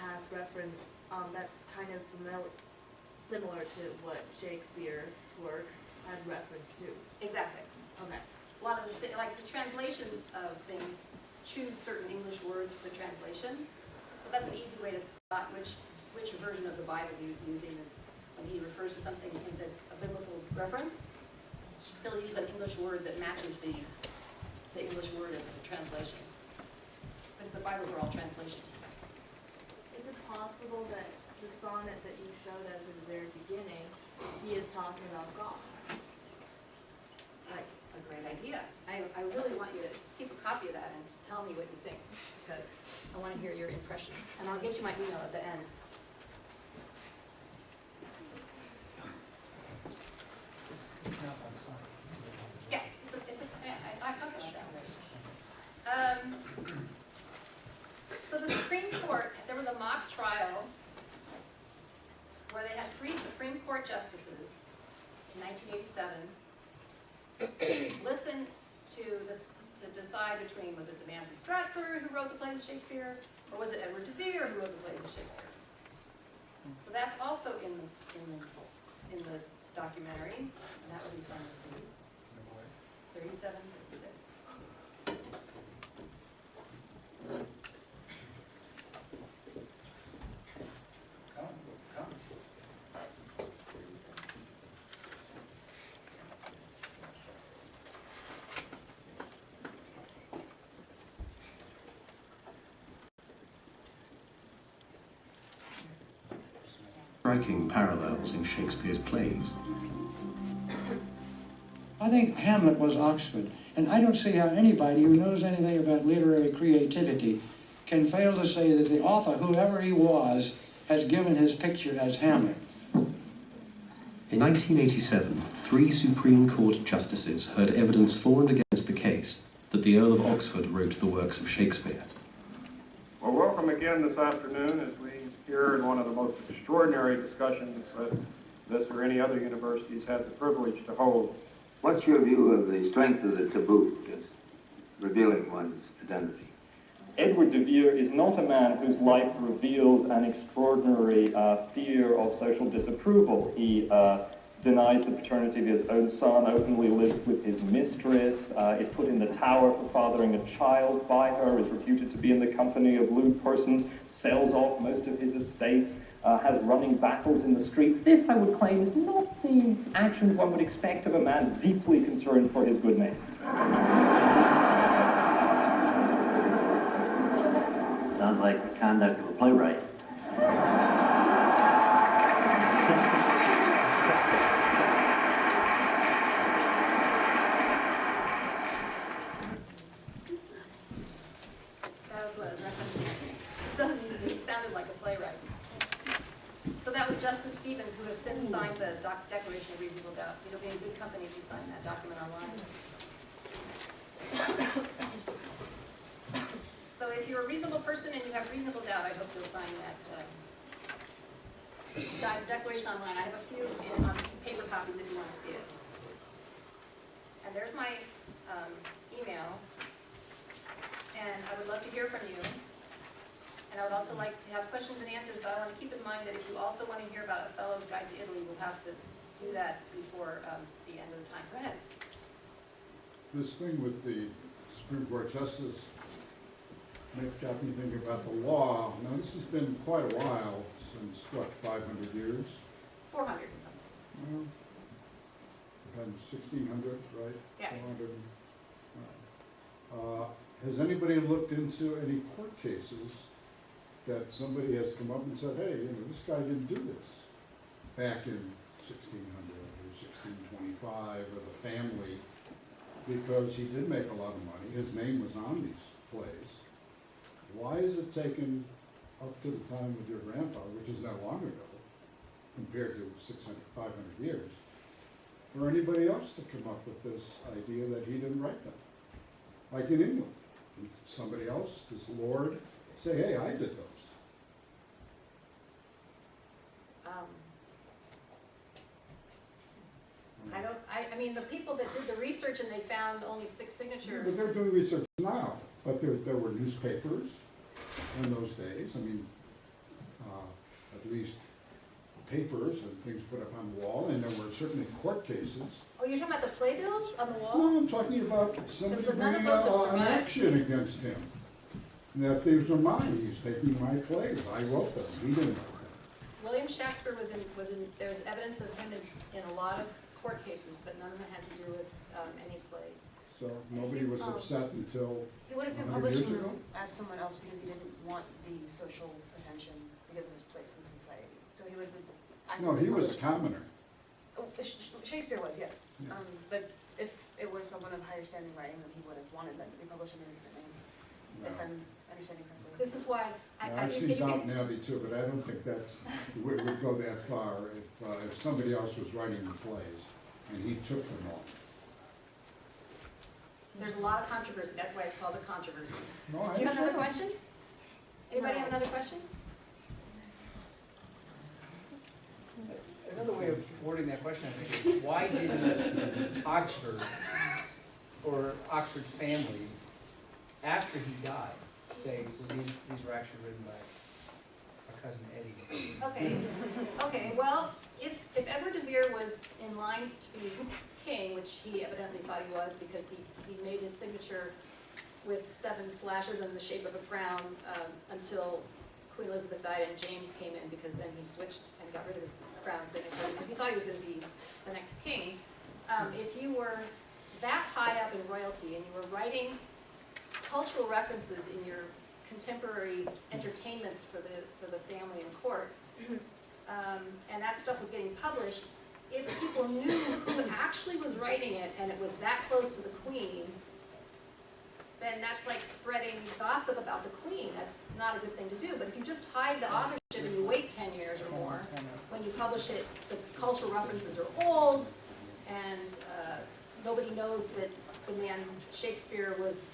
has reference, that's kind of similar to what Shakespeare's work has reference to. Exactly. Okay. A lot of like the translations of things choose certain English words for the translations. So that's an easy way to spot which version of the Bible he was using is when he refers to something that's a biblical reference. He'll use an English word that matches the English word of the translation. Because the Bibles are all translations. Is it possible that the sonnet that you showed us in the very beginning, he is talking about God? That's a great idea. I really want you to keep a copy of that and tell me what you think, because I want to hear your impressions. And I'll give you my email at the end. Yeah, I published that. So the Supreme Court, there was a mock trial where they had 3 Supreme Court justices in 1987 listen to decide between, was it the man from Stratford who wrote the plays of Shakespeare, or was it Edward de Vere who wrote the plays of Shakespeare? So that's also in the in the documentary, and that would be fun to see. 37, 36. Come, come. Striking parallels in Shakespeare's plays. I think Hamlet was Oxford, and I don't see how anybody who knows anything about literary creativity can fail to say that the author, whoever he was, has given his picture as Hamlet. In 1987, 3 Supreme Court justices heard evidence for and against the case that the Earl of Oxford wrote the works of Shakespeare. Well, welcome again this afternoon as we hear in one of the most extraordinary discussions that this or any other university has had the privilege to hold. What's your view of the strength of the taboo, just revealing one's identity? Edward de Vere is not a man whose life reveals an extraordinary fear of social disapproval. He denies the paternity of his own son, openly lives with his mistress, is put in the tower for fathering a child by her, is reputed to be in the company of lewd persons, sells off most of his estates, has running battles in the streets. This, I would claim, is not the actions one would expect of a man deeply concerned for his good name. Sounds like the conduct of a playwright. That was what I was referencing. It sounded like a playwright. So that was Justice Stevens, who has since signed the Declaration of Reasonable Doubt. So you'll be in good company if you sign that document online. So if you're a reasonable person and you have reasonable doubt, I hope you'll sign that declaration online. I have a few on paper copies if you want to see it. And there's my email. And I would love to hear from you. And I would also like to have questions and answers, but I want to keep in mind that if you also want to hear about Othello's Guide to Italy, we'll have to do that before the end of the time. Go ahead. This thing with the Supreme Court Justice got me thinking about the law. Now, this has been quite a while, since, what, 500 years? 400 and something. Well, 1600, right? Yeah. 400. Has anybody looked into any court cases that somebody has come up and said, hey, you know, this guy didn't do this back in 1600 or 1625, or the family, because he did make a lot of money. His name was on these plays. Why is it taken up to the time with your grandfather, which is not long ago, compared to 600, 500 years, for anybody else to come up with this idea that he didn't write them? Like in England, somebody else, this lord, say, hey, I did those. I mean, the people that did the research and they found only 6 signatures. But they're doing research now, but there were newspapers in those days. I mean, at least papers and things put up on the wall, and there were certainly court cases. Oh, you're talking about the playbills on the wall? No, I'm talking about somebody none of bringing those have an survived. action against him. That these are mine, he's taking my plays, I wrote them, he didn't write them. William Shakespeare was in, there's evidence of him in a lot of court cases, but none of them had to do with any plays. So nobody was upset until He would have been 100 years publishing ago? them as someone else because he didn't want the social attention because of his place in society. So he would have No, he was a commoner. Shakespeare was, yes. Yeah. But if it was someone of higher standing writing, then he would have wanted them to be published under a different name, if I'm understanding correctly. This is why I've seen Downton Abbey too, but I don't think that's, would go that far if somebody else was writing the plays and he took them all. There's a lot of controversy, that's why it's called a controversy. No, I Do you have another understand. question? Anybody have another question? Another way of wording that question, I think, is why didn't Oxford or Oxford family, after he died, say, well, these were actually written by our cousin Eddie. Okay, well, if Edward de Vere was in line to be king, which he evidently thought he was because he made his signature with 7 slashes in the shape of a crown until Queen Elizabeth died and James came in, because then he switched and got rid of his crown signature because he thought he was going to be the next king. If you were that high up in royalty and you were writing cultural references in your contemporary entertainments for the family and court, and that stuff was getting published, if people knew who actually was writing it and it was that close to the Queen, then that's like spreading gossip about the Queen. That's not a good thing to do. But if you just hide the authorship and you wait 10 years or more, when you publish it, the cultural references are old, and nobody knows that the man Shakespeare was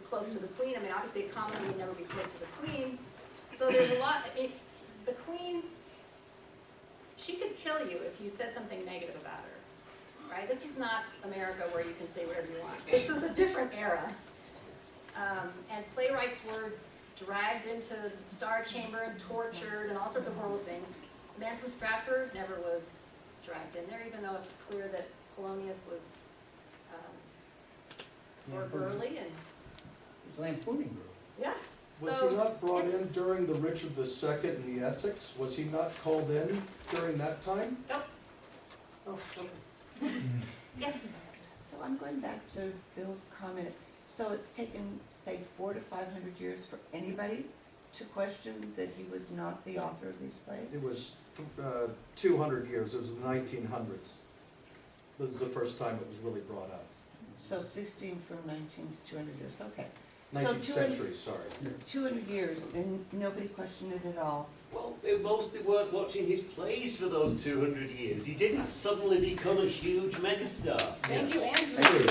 close to the Queen. I mean, obviously a comedy would never be close to the Queen. So there's a lot. I mean, the Queen, she could kill you if you said something negative about her, right? This is not America where you can say whatever you want. This is a different era. And playwrights were dragged into the Star Chamber and tortured and all sorts of horrible things. The Man from Stratford never was dragged in there, even though it's clear that Polonius was more burly and... It was lampooning her. Yeah. Was So he not brought it's- in during the Richard II and the Essex? Was he not called in during that time? Nope. Oh, okay. Yes. So I'm going back to Bill's comment. So it's taken, say, 400 to 500 years for anybody to question that he was not the author of these plays? It was 200 years. It was the 1900s. This is the first time it was really brought up. So 16 from 19 is 200 years, okay. 19th So century, sorry. 200 years, and nobody questioned it at all. Well, they mostly weren't watching his plays for those 200 years. He didn't suddenly become a huge megastar. Thank you, Andrew. Thank you.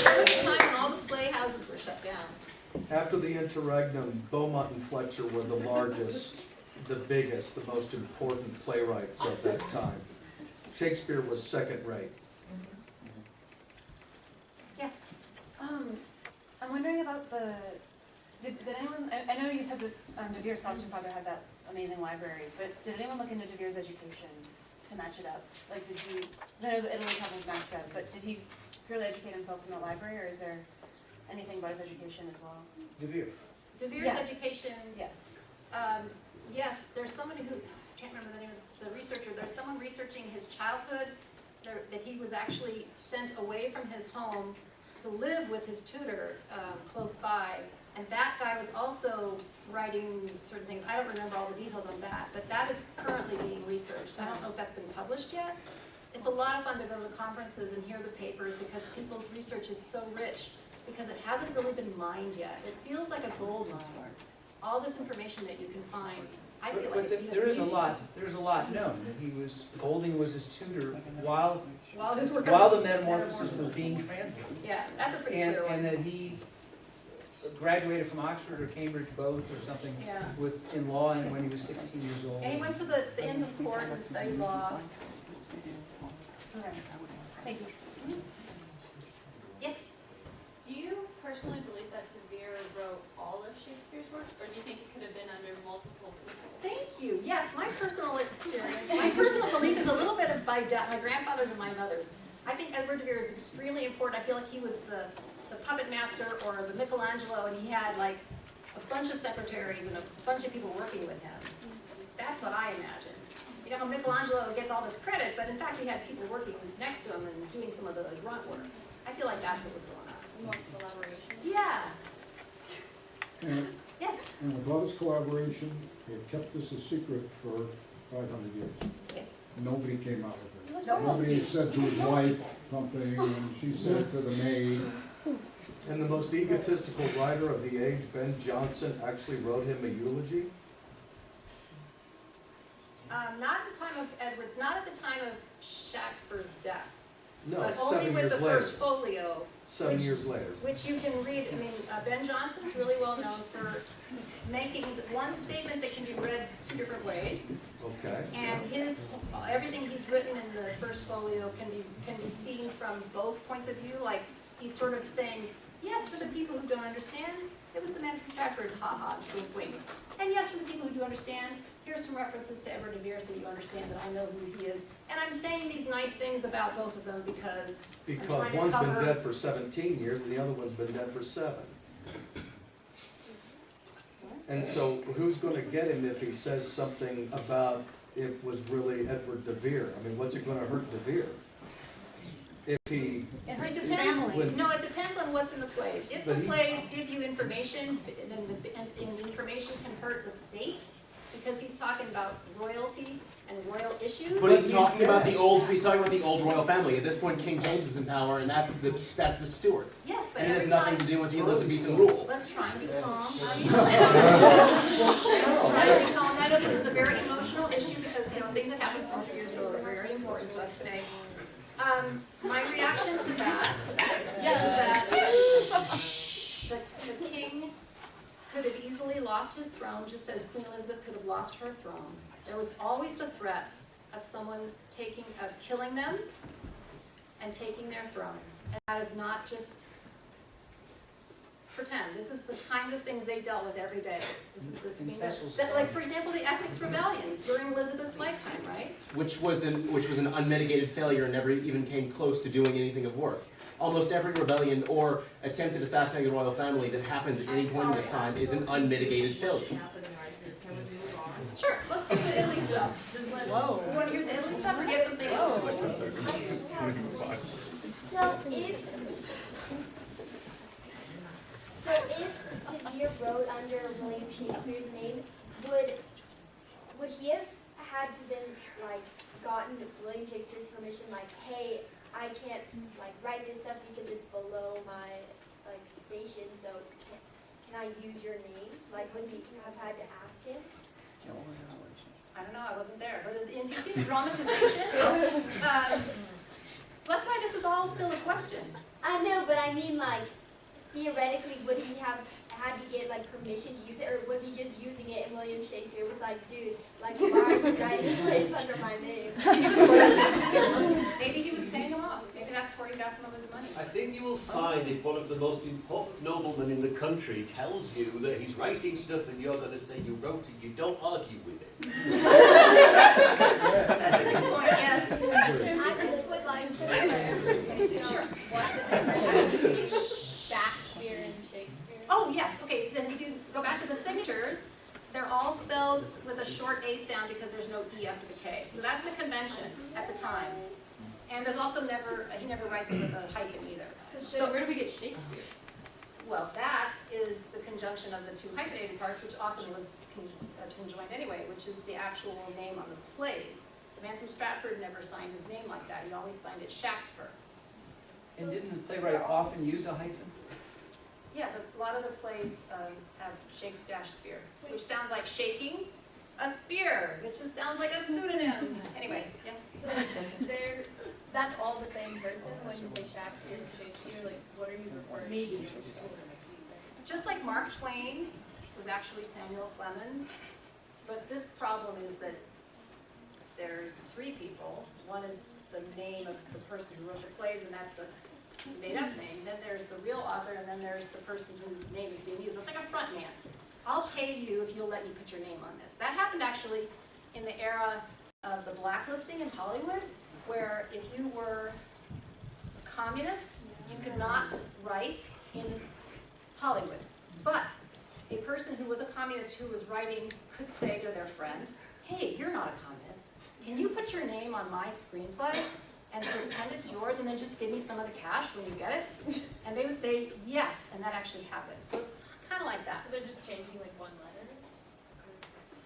There was a time when all the playhouses were shut down. After the interregnum, Beaumont and Fletcher were the largest, the biggest, the most important playwrights of that time. Shakespeare was second rate. Yes. I'm wondering about did anyone, I know you said that De Vere's foster father had that amazing library, but did anyone look into De Vere's education to match it up? Like, did he, I know the Italy couples matched up, but did he purely educate himself in the library, or is there anything about his education as well? De Vere. De Vere's Yeah. education, Yeah. yes, there's somebody who, I can't remember the name of the researcher, there's someone researching his childhood, that he was actually sent away from his home to live with his tutor close by. And that guy was also writing certain things. I don't remember all the details on that, but that is currently being researched. I don't know if that's been published yet. It's a lot of fun to go to the conferences and hear the papers because people's research is so rich because it hasn't really been mined yet. It feels like a gold mine. All this information that you can find, I feel like it's There is a amazing. lot, known, that he was, Golding was his tutor while While he was the Metamorphosis was being translated. Yeah, that's a pretty And, clear one. and that he graduated from Oxford or Cambridge, both, or something, Yeah. in law, and when he was 16 years old. And he went to the Inns of Court and studied law. Okay. Thank you. Yes? Do you personally believe that De Vere wrote all of Shakespeare's works, or do you think it could have been under multiple people? Thank you. Yes, my personal experience, my personal belief is a little bit of my grandfather's and my mother's. I think Edward de Vere is extremely important. I feel like he was the puppet master or the Michelangelo, and he had like a bunch of secretaries and a bunch of people working with him. That's what I imagine. You know how Michelangelo gets all this credit, but in fact he had people working next to him and doing some of the grunt work. I feel like that's what was going on. More collaboration. Yeah. And, Yes. and with all this collaboration, they kept this a secret for 500 years. Yeah. Nobody came out It was with it. Nobody royalty. said to his wife something, and she said it to the maid. And the most egotistical writer of the age, Ben Jonson, actually wrote him a eulogy. Not at the time of Edward, not at the time of Shakespeare's death. No, But only 7 with years the later. first folio. 7 which- years later. Which you can read, I mean, Ben Jonson's really well known for making one statement that can be read 2 different ways. Okay. And everything he's written in the first folio can be seen from both points of view. Like, he's sort of saying, Yes, for the people who don't understand, it was the man from Stratford, ha-ha, wink, wink. And yes, for the people who do understand, here's some references to Edward de Vere so you understand that I know who he is. And I'm saying these nice things about both of them because I'm Because trying to one's been cover- dead for 17 years and the other one's been dead for 7. And so who's gonna get him if he says something about it was really Edward de Vere? I mean, what's it gonna hurt de Vere? If he, It depends, When- no, it depends on what's in the plays. If the But he- plays give you information, then the information can hurt the state, because he's talking about royalty and royal issues. But he's talking about the old royal family. At this point, King James is in power, and that's the Stuarts. Yes, but And it has every nothing time- to do with the Elizabethan rule. Let's try and be calm. Let's try and be calm. I know this is a very emotional issue because, things that happened 400 years ago are very important to us today. My reaction to that is that the king could have easily lost his throne, just as Queen Elizabeth could have lost her throne. There was always the threat of someone killing them and taking their throne. And that is not just pretend. This is the kinds of things they dealt with every day. This is the thing that, like, for example, the Essex Rebellion during Elizabeth's lifetime, right? Which was an unmitigated failure and never even came close to doing anything of worth. Almost every rebellion or attempted assassination of the royal family that happens at any point in this time is an unmitigated failure. Sure, let's do the Italy stuff. Whoa. You want to hear the Italy stuff or get something else? So if De Vere wrote under William Shakespeare's name, would he have had to been gotten William Shakespeare's permission, hey, I can't write this stuff because it's below my station, so can I use your name? Would he have had to ask him? I don't know, I wasn't there, but if you see the dramatization, that's why this is all still a question. I know, but I mean, theoretically, would he have had to get permission to use it, or was he just using it and William Shakespeare was like, dude, why are you writing plays under my name? Maybe he was paying them off. Maybe that's where he got some of his money. I think you will find if one of the most important noblemen in the country tells you that he's writing stuff and you're going to say you wrote it, you don't argue with it. That's a good point, yes. I just would like to know Sure. what the difference is between Shakespeare and Shakespeare. Oh, yes, okay, then if you go back to the signatures, they're all spelled with a short A sound because there's no E after the K. So that's the convention at the time. And there's also he never writes it with a hyphen either. So where do we get Shakespeare? Well, that is the conjunction of the two hyphenated parts, which often was conjoined anyway, which is the actual name on the plays. The man from Stratford never signed his name like that. He always signed it Shakespeare. And didn't the playwright often use a hyphen? Yeah, a lot of the plays have Shake-speare, which sounds like shaking a spear, which just sounds like a pseudonym. Anyway, yes? So that's all the same person when you say Shakespeare, Shakespeare, what are you referring to? Just like Mark Twain was actually Samuel Clemens, but this problem is that there's 3 people. One is the name of the person who wrote the plays, and that's a made-up name. Then there's the real author, and then there's the person whose name is being used. It's like a front man. I'll pay you if you'll let me put your name on this. That happened actually in the era of the blacklisting in Hollywood, where if you were a communist, you could not write in Hollywood. But a person who was a communist who was writing could say to their friend, hey, you're not a communist. Can you put your name on my screenplay and pretend it's yours and then just give me some of the cash when you get it? And they would say yes, and that actually happened. So it's kind of like that. So they're just changing one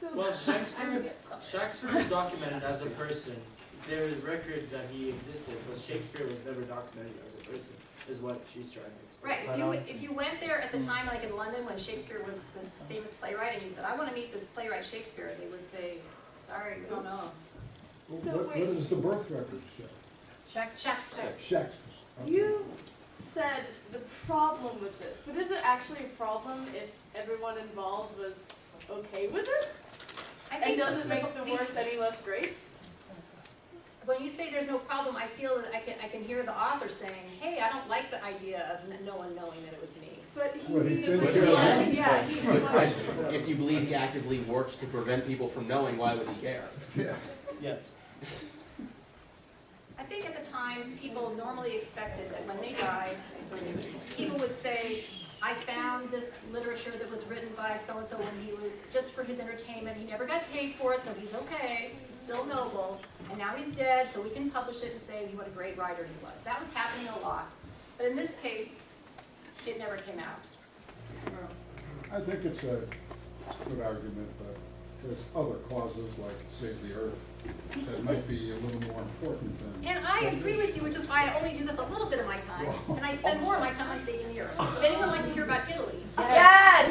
letter? Well, Shakespeare was documented as a person. There are records that he existed, but Shakespeare was never documented as a person, is what she's trying to explain. Right, if you went there at the time, like in London, when Shakespeare was this famous playwright, and you said, I want to meet this playwright Shakespeare, they would say, sorry, we don't know. What does the birth record show? Shakespeare. Shakespeare. You said the problem with this, but is it actually a problem if everyone involved was okay with it? And does it make the works any less great? when you say there's no problem, I feel that I can hear the author saying, hey, I don't like the idea of no one knowing that it was me. But he Well, he was did a do that. yeah, he was. If you believe he actively works to prevent people from knowing, why would he care? Yeah. Yes. I think at the time, people normally expected that when they died, people would say, I found this literature that was written by so-and-so when he was, just for his entertainment. He never got paid for it, so he's okay. He's still noble. And now he's dead, so we can publish it and say what a great writer he was. That was happening a lot. But in this case, it never came out. I think it's a good argument, but there's other clauses like save the earth that might be a little more important than. And I agree with you, which is why I only do this a little bit of my time, and I spend more of my time on saving the earth. Would anyone like to hear about Italy? Yes,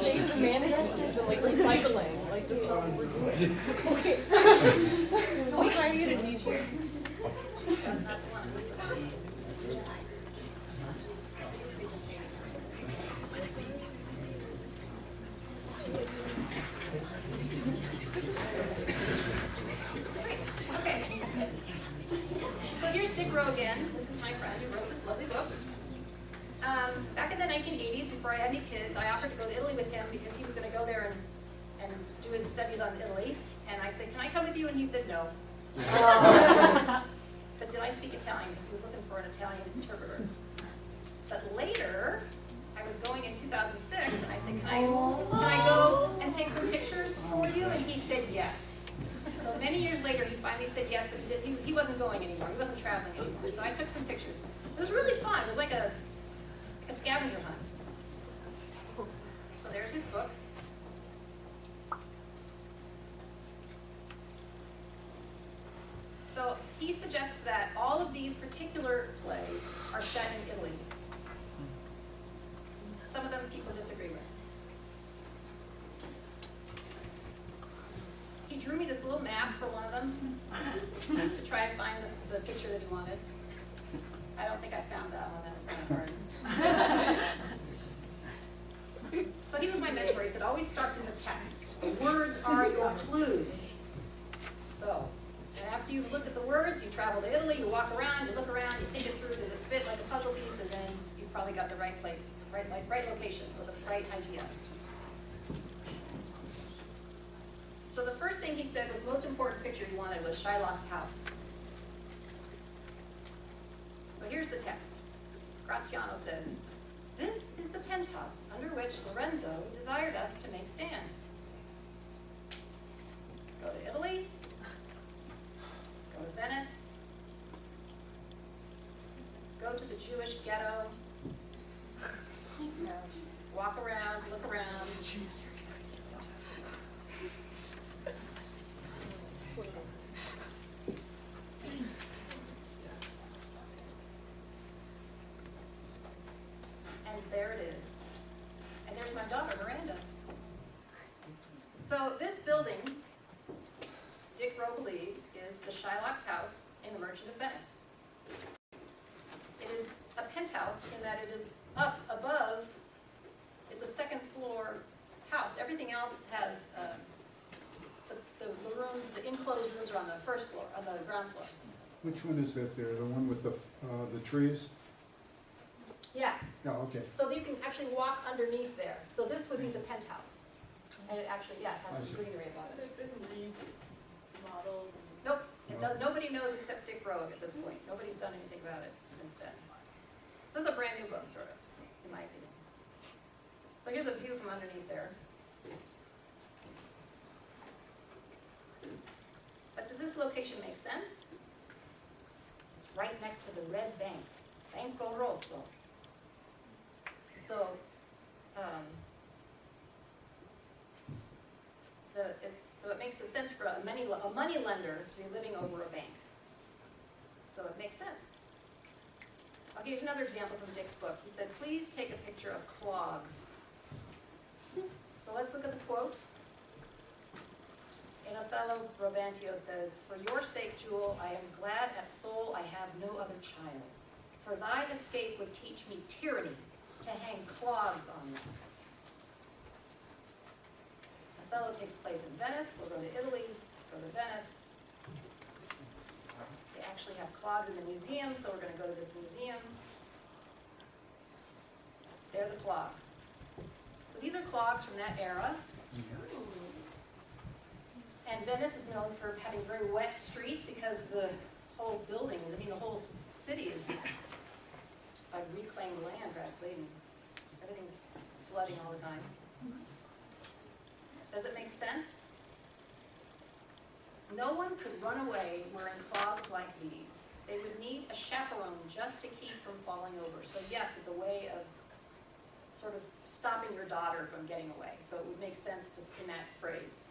Save the management and like recycling, like that's all we're doing. We're trying to get a teacher. That's not the one. Okay. So here's Dick Rowe again. This is my friend who wrote this lovely book. Back in the 1980s, before I had any kids, I offered to go to Italy with him because he was going to go there and do his studies on Italy. And I said, can I come with you? And he said no. But did I speak Italian? Because he was looking for an Italian interpreter. But later, I was going in 2006, and I said, can I go and take some pictures for you? And he said yes. So many years later, he finally said yes, but he wasn't going anymore. He wasn't traveling anymore. So I took some pictures. It was really fun. It was like a scavenger hunt. So there's his book. So he suggests that all of these particular plays are set in Italy. Some of them people disagree with. He drew me this little map for one of them to try to find the picture that he wanted. I don't think I found that one. That was kind of hard. So he was my mentor. He said, always start from the text. The words are your clues. So, and after you've looked at the words, you travel to Italy, you walk around, you look around, you think it through, does it fit like a puzzle piece, and then you've probably got the right place, right location, or the right idea. So the first thing he said was the most important picture he wanted was Shylock's house. So here's the text. Graziano says, this is the penthouse under which Lorenzo desired us to make stand. Go to Italy. Go to Venice. Go to the Jewish ghetto. Walk around, look around. And there it is. And there's my daughter, Miranda. So this building, Dick Rowe believes, is the Shylock's house in The Merchant of Venice. It is a penthouse in that it is up above, it's a second floor house. Everything else has, the rooms, the enclosed rooms are on the first floor, on the ground floor. Which one is that there? The one with the trees? Yeah, Oh, okay. so you can actually walk underneath there. So this would be the penthouse. And it actually, yeah, it has some greenery about it. Has it been remodeled? Nope, nobody knows except Dick Rowe at this point. Nobody's done anything about it since then. So it's a brand new book, sort of, in my opinion. So here's a view from underneath there. But does this location make sense? It's right next to the red bank, Banco Rosso. So, so it makes sense for a money lender to be living over a bank. So it makes sense. Okay, here's another example from Dick's book. He said, please take a picture of clogs. So let's look at the quote. In Othello, Brabantio says, for your sake, Jewel, I am glad at soul I have no other child. For thy escape would teach me tyranny, to hang clogs on them. Othello takes place in Venice. We'll go to Italy, go to Venice. They actually have clogs in the museum, so we're going to go to this museum. They're the clogs. So these are clogs from that era. And Venice is known for having very wet streets because the whole building, I mean the whole city is like reclaimed land practically, and everything's flooding all the time. Does it make sense? No one could run away wearing clogs like these. They would need a chaperone just to keep from falling over. So yes, it's a way of sort of stopping your daughter from getting away. So it would make sense to, in that phrase,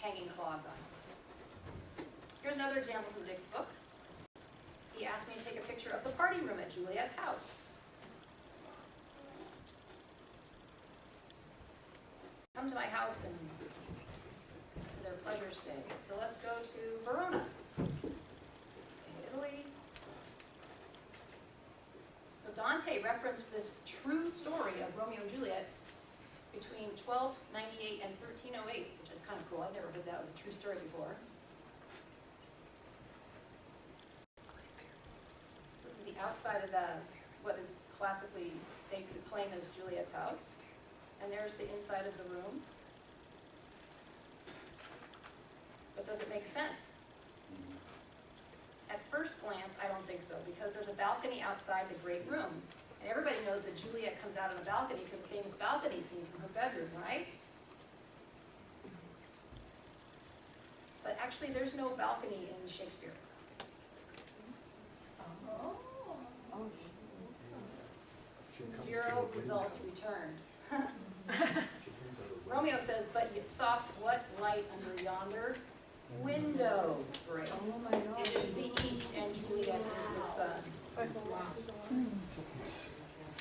hanging clogs on. Here's another example from Dick's book. He asked me to take a picture of the party room at Juliet's house. Come to my house and for their pleasure stay. So let's go to Verona, Italy. So Dante referenced this true story of Romeo and Juliet between 1298 and 1308, which is kind of cool. I never heard that was a true story before. This is the outside of what is classically, they could claim as Juliet's house. And there's the inside of the room. But does it make sense? At first glance, I don't think so, because there's a balcony outside the great room. And everybody knows that Juliet comes out on the balcony for the famous balcony scene from her bedroom, right? But actually, there's no balcony in Shakespeare. Zero results returned. Romeo says, but soft, what light under yonder window breaks? It is the east, and Juliet is the sun.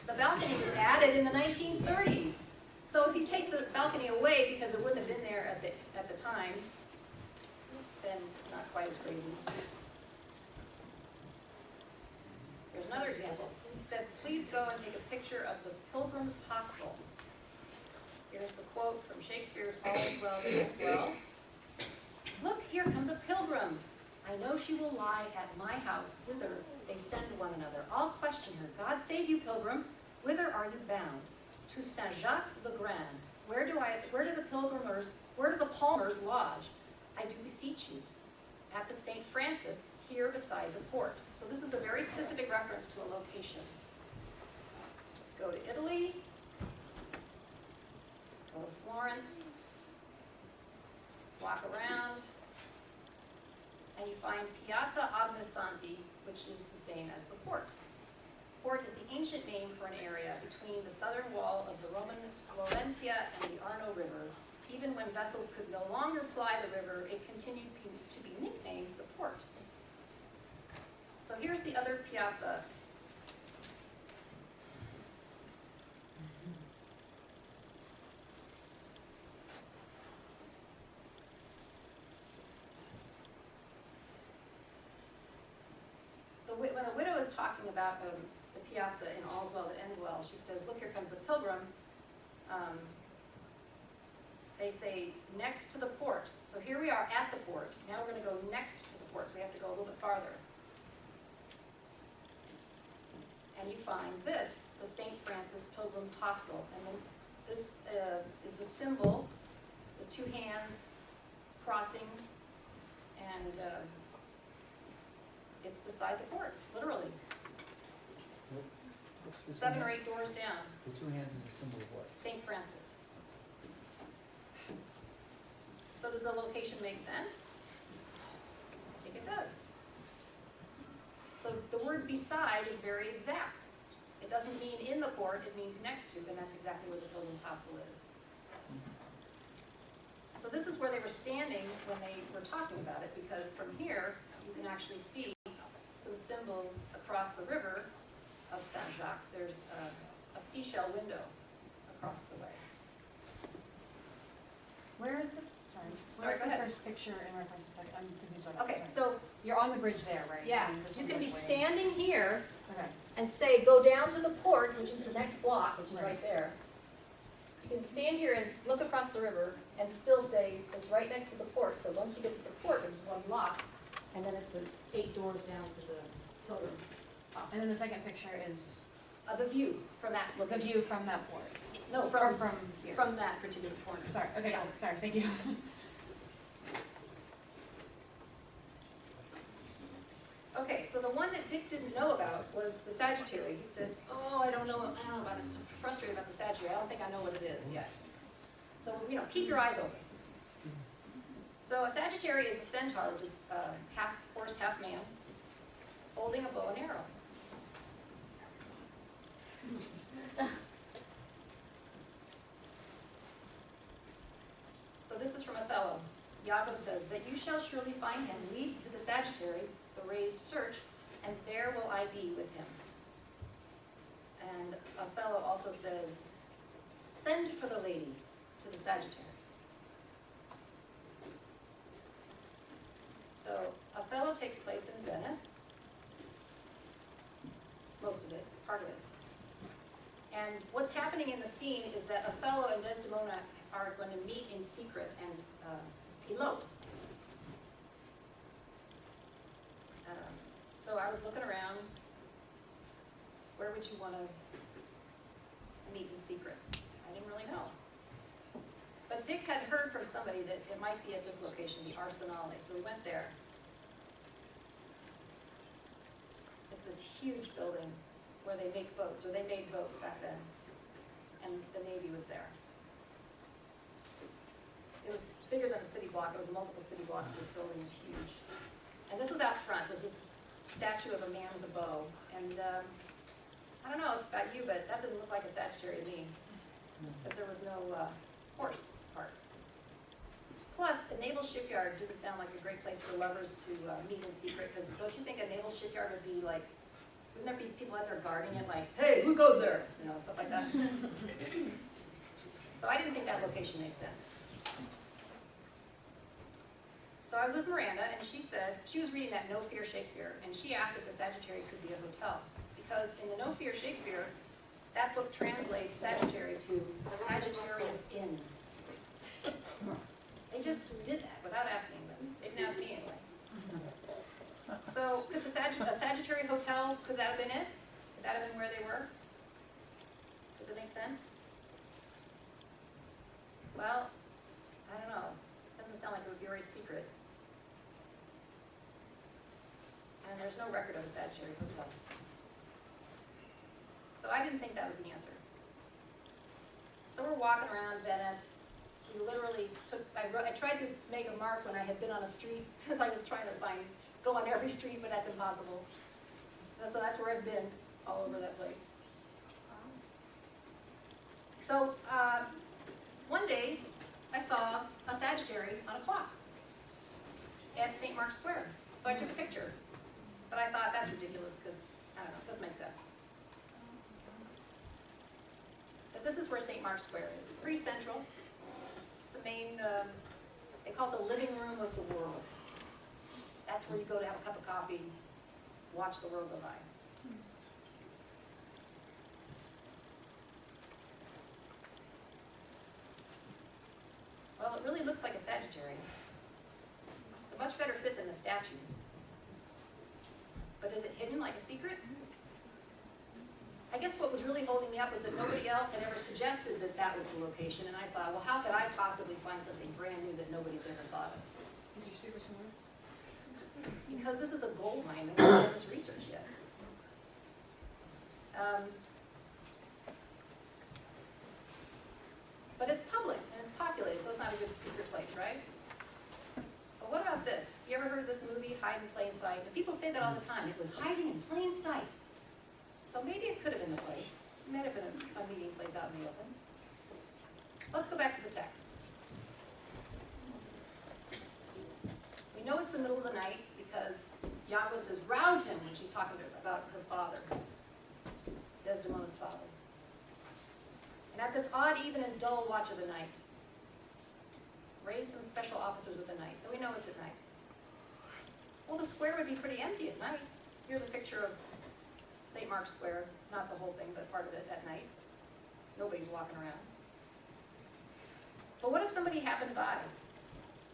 The balcony was added in the 1930s. So if you take the balcony away because it wouldn't have been there at the time, then it's not quite as crazy. Here's another example. He said, please go and take a picture of the Pilgrim's Hostel. Here's the quote from Shakespeare's All is Well that Ends Well. Look, here comes a pilgrim. I know she will lie at my house, whither they send one another. I'll question her. God save you, pilgrim. Whither are you bound? To Saint-Jacques-le-Grand. Where do the Palmers lodge? I do beseech you. At the St. Francis, here beside the port. So this is a very specific reference to a location. Go to Italy. Go to Florence. Walk around. And you find Piazza Ognissanti, which is the same as the port. Port is the ancient name for an area between the southern wall of the Roman Florentia and the Arno River. Even when vessels could no longer ply the river, it continued to be nicknamed the port. So here's the other piazza. When the widow is talking about the piazza in All's Well That Ends Well, she says, look, here comes the pilgrim. They say, next to the port. So here we are at the port. Now we're going to go next to the port, so we have to go a little bit farther. And you find this, the St. Francis Pilgrim's Hostel. And then this is the symbol, the two hands crossing, and it's beside the port, literally. 7 or 8 doors down. The two hands is a symbol of what? St. Francis. So does the location make sense? I think it does. So the word beside is very exact. It doesn't mean in the port, it means next to, and that's exactly where the Pilgrim's Hostel is. So this is where they were standing when they were talking about it, because from here, you can actually see some symbols across the river of Saint-Jacques. There's a seashell window across the way. Where is the, Sorry, go ahead. first picture in reference to, I'm confused about that. Okay, Sorry. so You're on the bridge there, right? yeah, And this you one's can be like way- standing here Okay. and say, go down to the port, which is the next block, which is Right. right there. You can stand here and look across the river and still say it's right next to the port. So once you get to the port, there's one lock, and then it says 8 doors down to the Pilgrim's Hospital. And then the second picture is The view from that the location. view from that port. No, Or from, from here. from that particular point. Sorry, okay, cool. Sorry, thank you. Okay, so the one that Dick didn't know about was the Sagittary. He said, oh, I don't know about it. I'm so frustrated about the Sagittary. I don't think I know what it is yet. So, keep your eyes open. So a Sagittary is a centaur, which is half horse, half man, holding a bow and arrow. So this is from Othello. Iago says, that you shall surely find him, lead to the Sagittary, the raised search, and there will I be with him. And Othello also says, send for the lady to the Sagittary. So Othello takes place in Venice, most of it, part of it. And what's happening in the scene is that Othello and Desdemona are going to meet in secret and elope. So I was looking around, where would you want to meet in secret? I didn't really know. But Dick had heard from somebody that it might be at this location, the Arsenale, so we went there. It's this huge building where they make boats, or they made boats back then, and the Navy was there. It was bigger than a city block, it was multiple city blocks, this building was huge. And this was out front, was this statue of a man with a bow, and I don't know about you, but that didn't look like a Sagittary to me, because there was no horse part. Plus, a naval shipyard didn't sound like a great place for lovers to meet in secret, because don't you think a naval shipyard would be like, wouldn't there be people out there guarding it, like, hey, who goes there? Stuff like that. So I didn't think that location made sense. So I was with Miranda, and she said, she was reading that No Fear Shakespeare, and she asked if the Sagittary could be a hotel. Because in the No Fear Shakespeare, that book translates Sagittary to Sagittarius Inn. They just did that without asking them. They didn't ask me anyway. So could a Sagittary hotel, could that have been it? Could that have been where they were? Does it make sense? Well, I don't know. Doesn't sound like it would be very secret. And there's no record of a Sagittary hotel. So I didn't think that was the answer. So we're walking around Venice. We literally took, I tried to make a mark when I had been on a street, because I was trying to go on every street, but that's impossible. And so that's where I've been, all over that place. So one day, I saw a Sagittary on a clock at St. Mark's Square. So I took a picture. But I thought, that's ridiculous, because, I don't know, it doesn't make sense. But this is where St. Mark's Square is. Pretty central. It's the main, they call it the living room of the world. That's where you go to have a cup of coffee, watch the world go by. Well, it really looks like a Sagittary. It's a much better fit than the statue. But is it hidden like a secret? I guess what was really holding me up was that nobody else had ever suggested that that was the location, and I thought, well, how could I possibly find something brand new that nobody's ever thought of? Is your super smart? Because this is a gold mine, and we haven't done this research yet. But it's public, and it's populated, so it's not a good secret place, right? But what about this? You ever heard of this movie, Hide in Plain Sight? And people say that all the time. It was hiding in plain sight. So maybe it could have been the place. It might have been a meeting place out in the open. Let's go back to the text. We know it's the middle of the night because Iago says, rouse him, when she's talking about her father, Desdemona's father. And at this odd, even and dull watch of the night, raise some special officers of the night, so we know it's at night. Well, the square would be pretty empty at night. Here's a picture of St. Mark's Square, not the whole thing, but part of it at night. Nobody's walking around. But what if somebody happened by?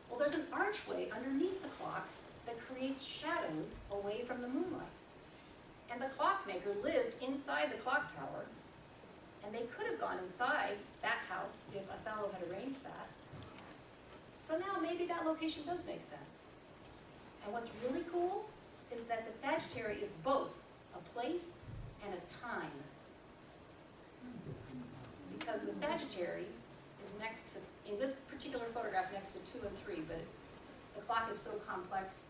Well, there's an archway underneath the clock that creates shadows away from the moonlight. And the clockmaker lived inside the clock tower, and they could have gone inside that house if Othello had arranged that. So now maybe that location does make sense. And what's really cool is that the Sagittary is both a place and a time. Because the Sagittary is next to, in this particular photograph, next to 2 and 3, but the clock is so complex,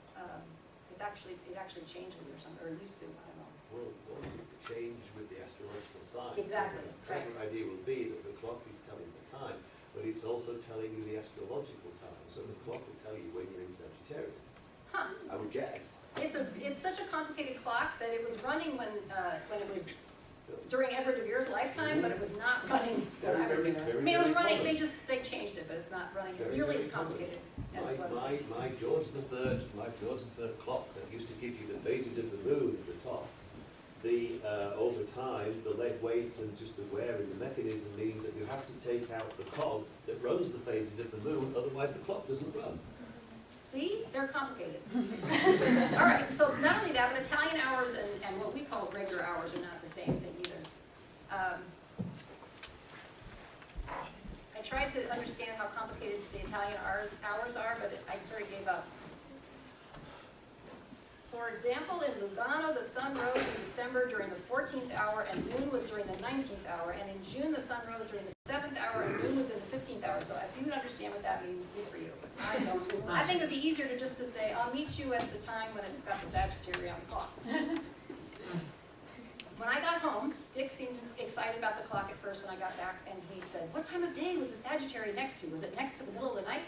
it actually changes or something, or it used to, I don't know. Well, what would change with the astrological signs? Exactly, The clever idea will be that the clock is telling the time, but it's also telling you the astrological time. So the clock will tell you when you're in Sagittarius. Huh. I would guess. It's such a complicated clock that it was running when it was during Edward de Vere's lifetime, but it was not running when I was there. I mean, it was running, they changed it, but it's not running nearly as complicated as it was. My George III clock that used to give you the phases of the moon at the top, over time, the lead weight and just the wear in the mechanism means that you have to take out the cog that runs the phases of the moon, otherwise the clock doesn't run. See, they're complicated. All right, so not only that, but Italian hours and what we call regular hours are not the same thing either. I tried to understand how complicated the Italian hours are, but I sort of gave up. For example, in Lugano, the sun rose in December during the 14th hour and noon was during the 19th hour. And in June, the sun rose during the 7th hour and noon was in the 15th hour. So if you would understand what that means, good for you. I don't. I think it would be easier to just to say, I'll meet you at the time when it's got the Sagittary on the clock. When I got home, Dick seemed excited about the clock at first when I got back, and he said, what time of day was the Sagittary next to? Was it next to the middle of the night?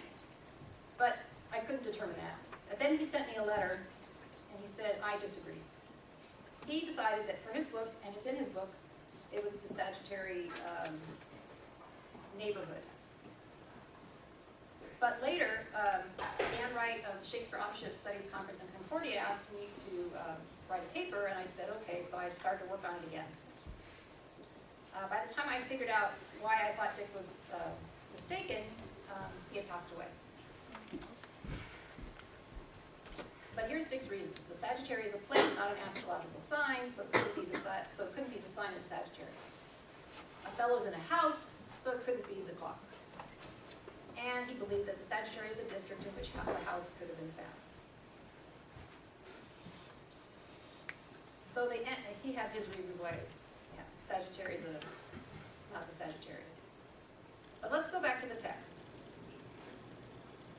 But I couldn't determine that. But then he sent me a letter, and he said, I disagree. He decided that for his book, and it's in his book, it was the Sagittary neighborhood. But later, Dan Wright of the Shakespeare Authorship Studies Conference in Concordia asked me to write a paper, and I said, okay, so I started to work on it again. By the time I figured out why I thought Dick was mistaken, he had passed away. But here's Dick's reasons. The Sagittarius is a place, not an astrological sign, so it couldn't be the sign of the Sagittarius. Othello's in a house, so it couldn't be the clock. And he believed that the Sagittarius is a district in which the house could have been found. So he had his reasons why Sagittarius is not the Sagittarius. But let's go back to the text.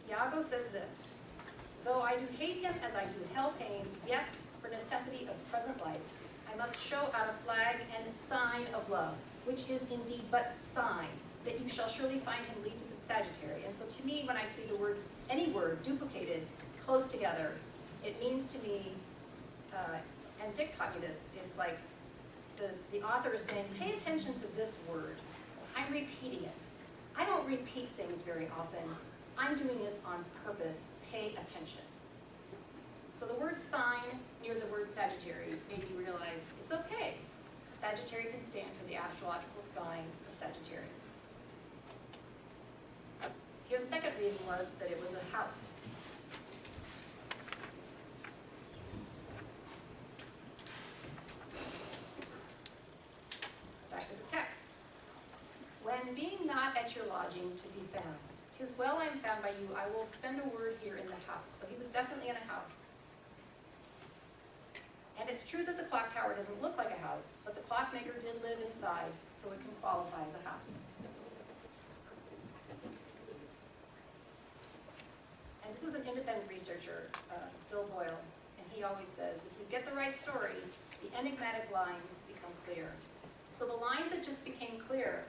Iago says this, though I do hate him as I do hell pains, yet for necessity of present life, I must show out a flag and sign of love, which is indeed but sign, that you shall surely find him lead to the Sagittary. And so to me, when I see the words, any word duplicated close together, it means to me, and Dick taught me this, it's like the author is saying, pay attention to this word. I'm repeating it. I don't repeat things very often. I'm doing this on purpose. Pay attention. So the word sign near the word Sagittary made me realize it's okay. Sagittary can stand for the astrological sign of Sagittarius. His second reason was that it was a house. Back to the text. When being not at your lodging to be found, 'tis well I am found by you, I will spend a word here in the house. So he was definitely in a house. And it's true that the clock tower doesn't look like a house, but the clockmaker did live inside, so it can qualify as a house. And this is an independent researcher, Bill Boyle, and he always says, if you get the right story, the enigmatic lines become clear. So the lines that just became clear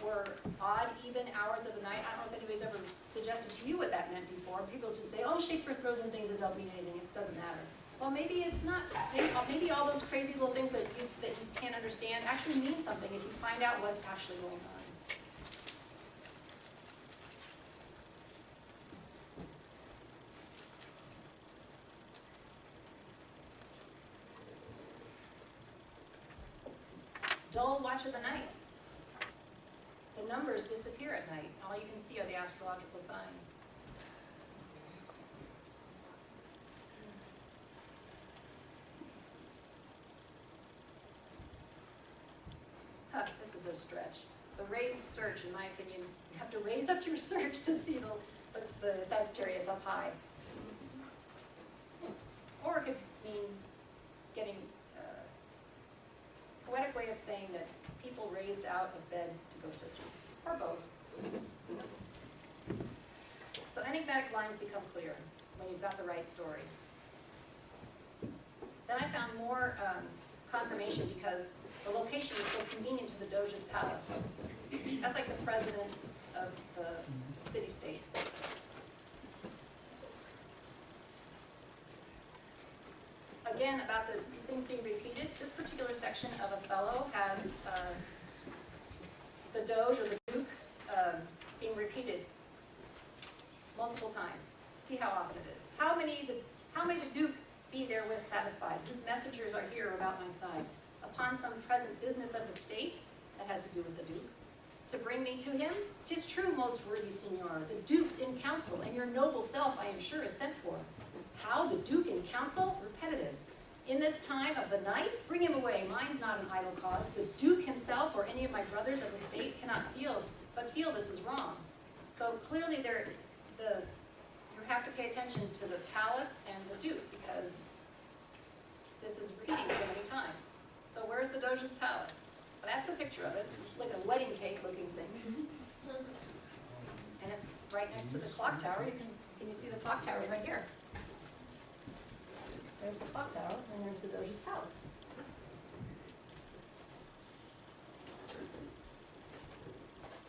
were odd, even hours of the night. I don't know if anybody's ever suggested to you what that meant before. People just say, oh, Shakespeare throws in things that don't mean anything, it doesn't matter. Well, maybe it's not. Maybe all those crazy little things that you can't understand actually mean something if you find out what's actually going on. Dull watch of the night. The numbers disappear at night. All you can see are the astrological signs. This is a stretch. The raised search, in my opinion, you have to raise up your search to see the Sagittarius up high. Or it could mean getting a poetic way of saying that people raised out of bed to go searching, or both. So enigmatic lines become clear when you've got the right story. Then I found more confirmation because the location is so convenient to the Doge's palace. That's like the president of the city-state. Again, about the things being repeated, this particular section of Othello has the Doge or the Duke being repeated multiple times. See how often it is. How may the Duke be therewith satisfied, whose messengers are here about my side, upon some present business of the state, that has to do with the Duke, to bring me to him? 'Tis true, most worthy Signor, the Duke's in council, and your noble self, I am sure, is sent for. How, the Duke in council? Repetitive. In this time of the night? Bring him away, mine's not an idle cause. The Duke himself, or any of my brothers of the state, cannot feel this is wrong. So clearly you have to pay attention to the palace and the Duke, because this is repeating so many times. So where's the Doge's palace? Well, that's a picture of it. It's like a wedding cake looking thing. And it's right next to the clock tower. Can you see the clock tower right here? There's the clock tower, and there's the Doge's palace.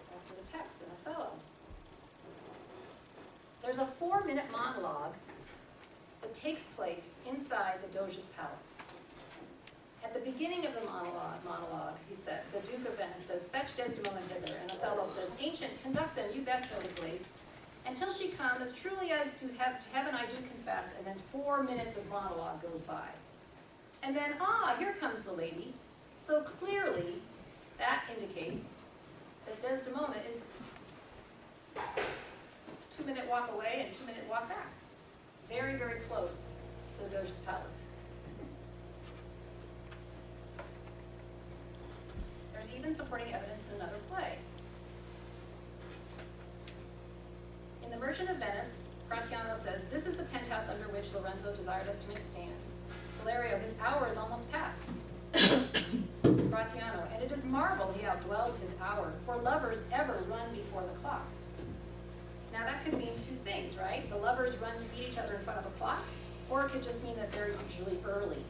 Back to the text in Othello. There's a 4-minute monologue that takes place inside the Doge's palace. At the beginning of the monologue, he said, the Duke of Venice says, fetch Desdemona hither, and Othello says, ancient, conduct them, you best know the place, until she come, as truly as to heaven I do confess, and then 4 minutes of monologue goes by. And then, here comes the lady. So clearly, that indicates that Desdemona is 2-minute walk away and 2-minute walk back. Very, very close to the Doge's palace. There's even supporting evidence in another play. In The Merchant of Venice, Gratiano says, this is the penthouse under which Lorenzo desired us to make stand. Salerio, his hour is almost past. Gratiano, and it is marvel he outdwells his hour, for lovers ever run before the clock. Now that could mean two things, right? The lovers run to meet each other in front of a clock, or it could just mean that they're usually early.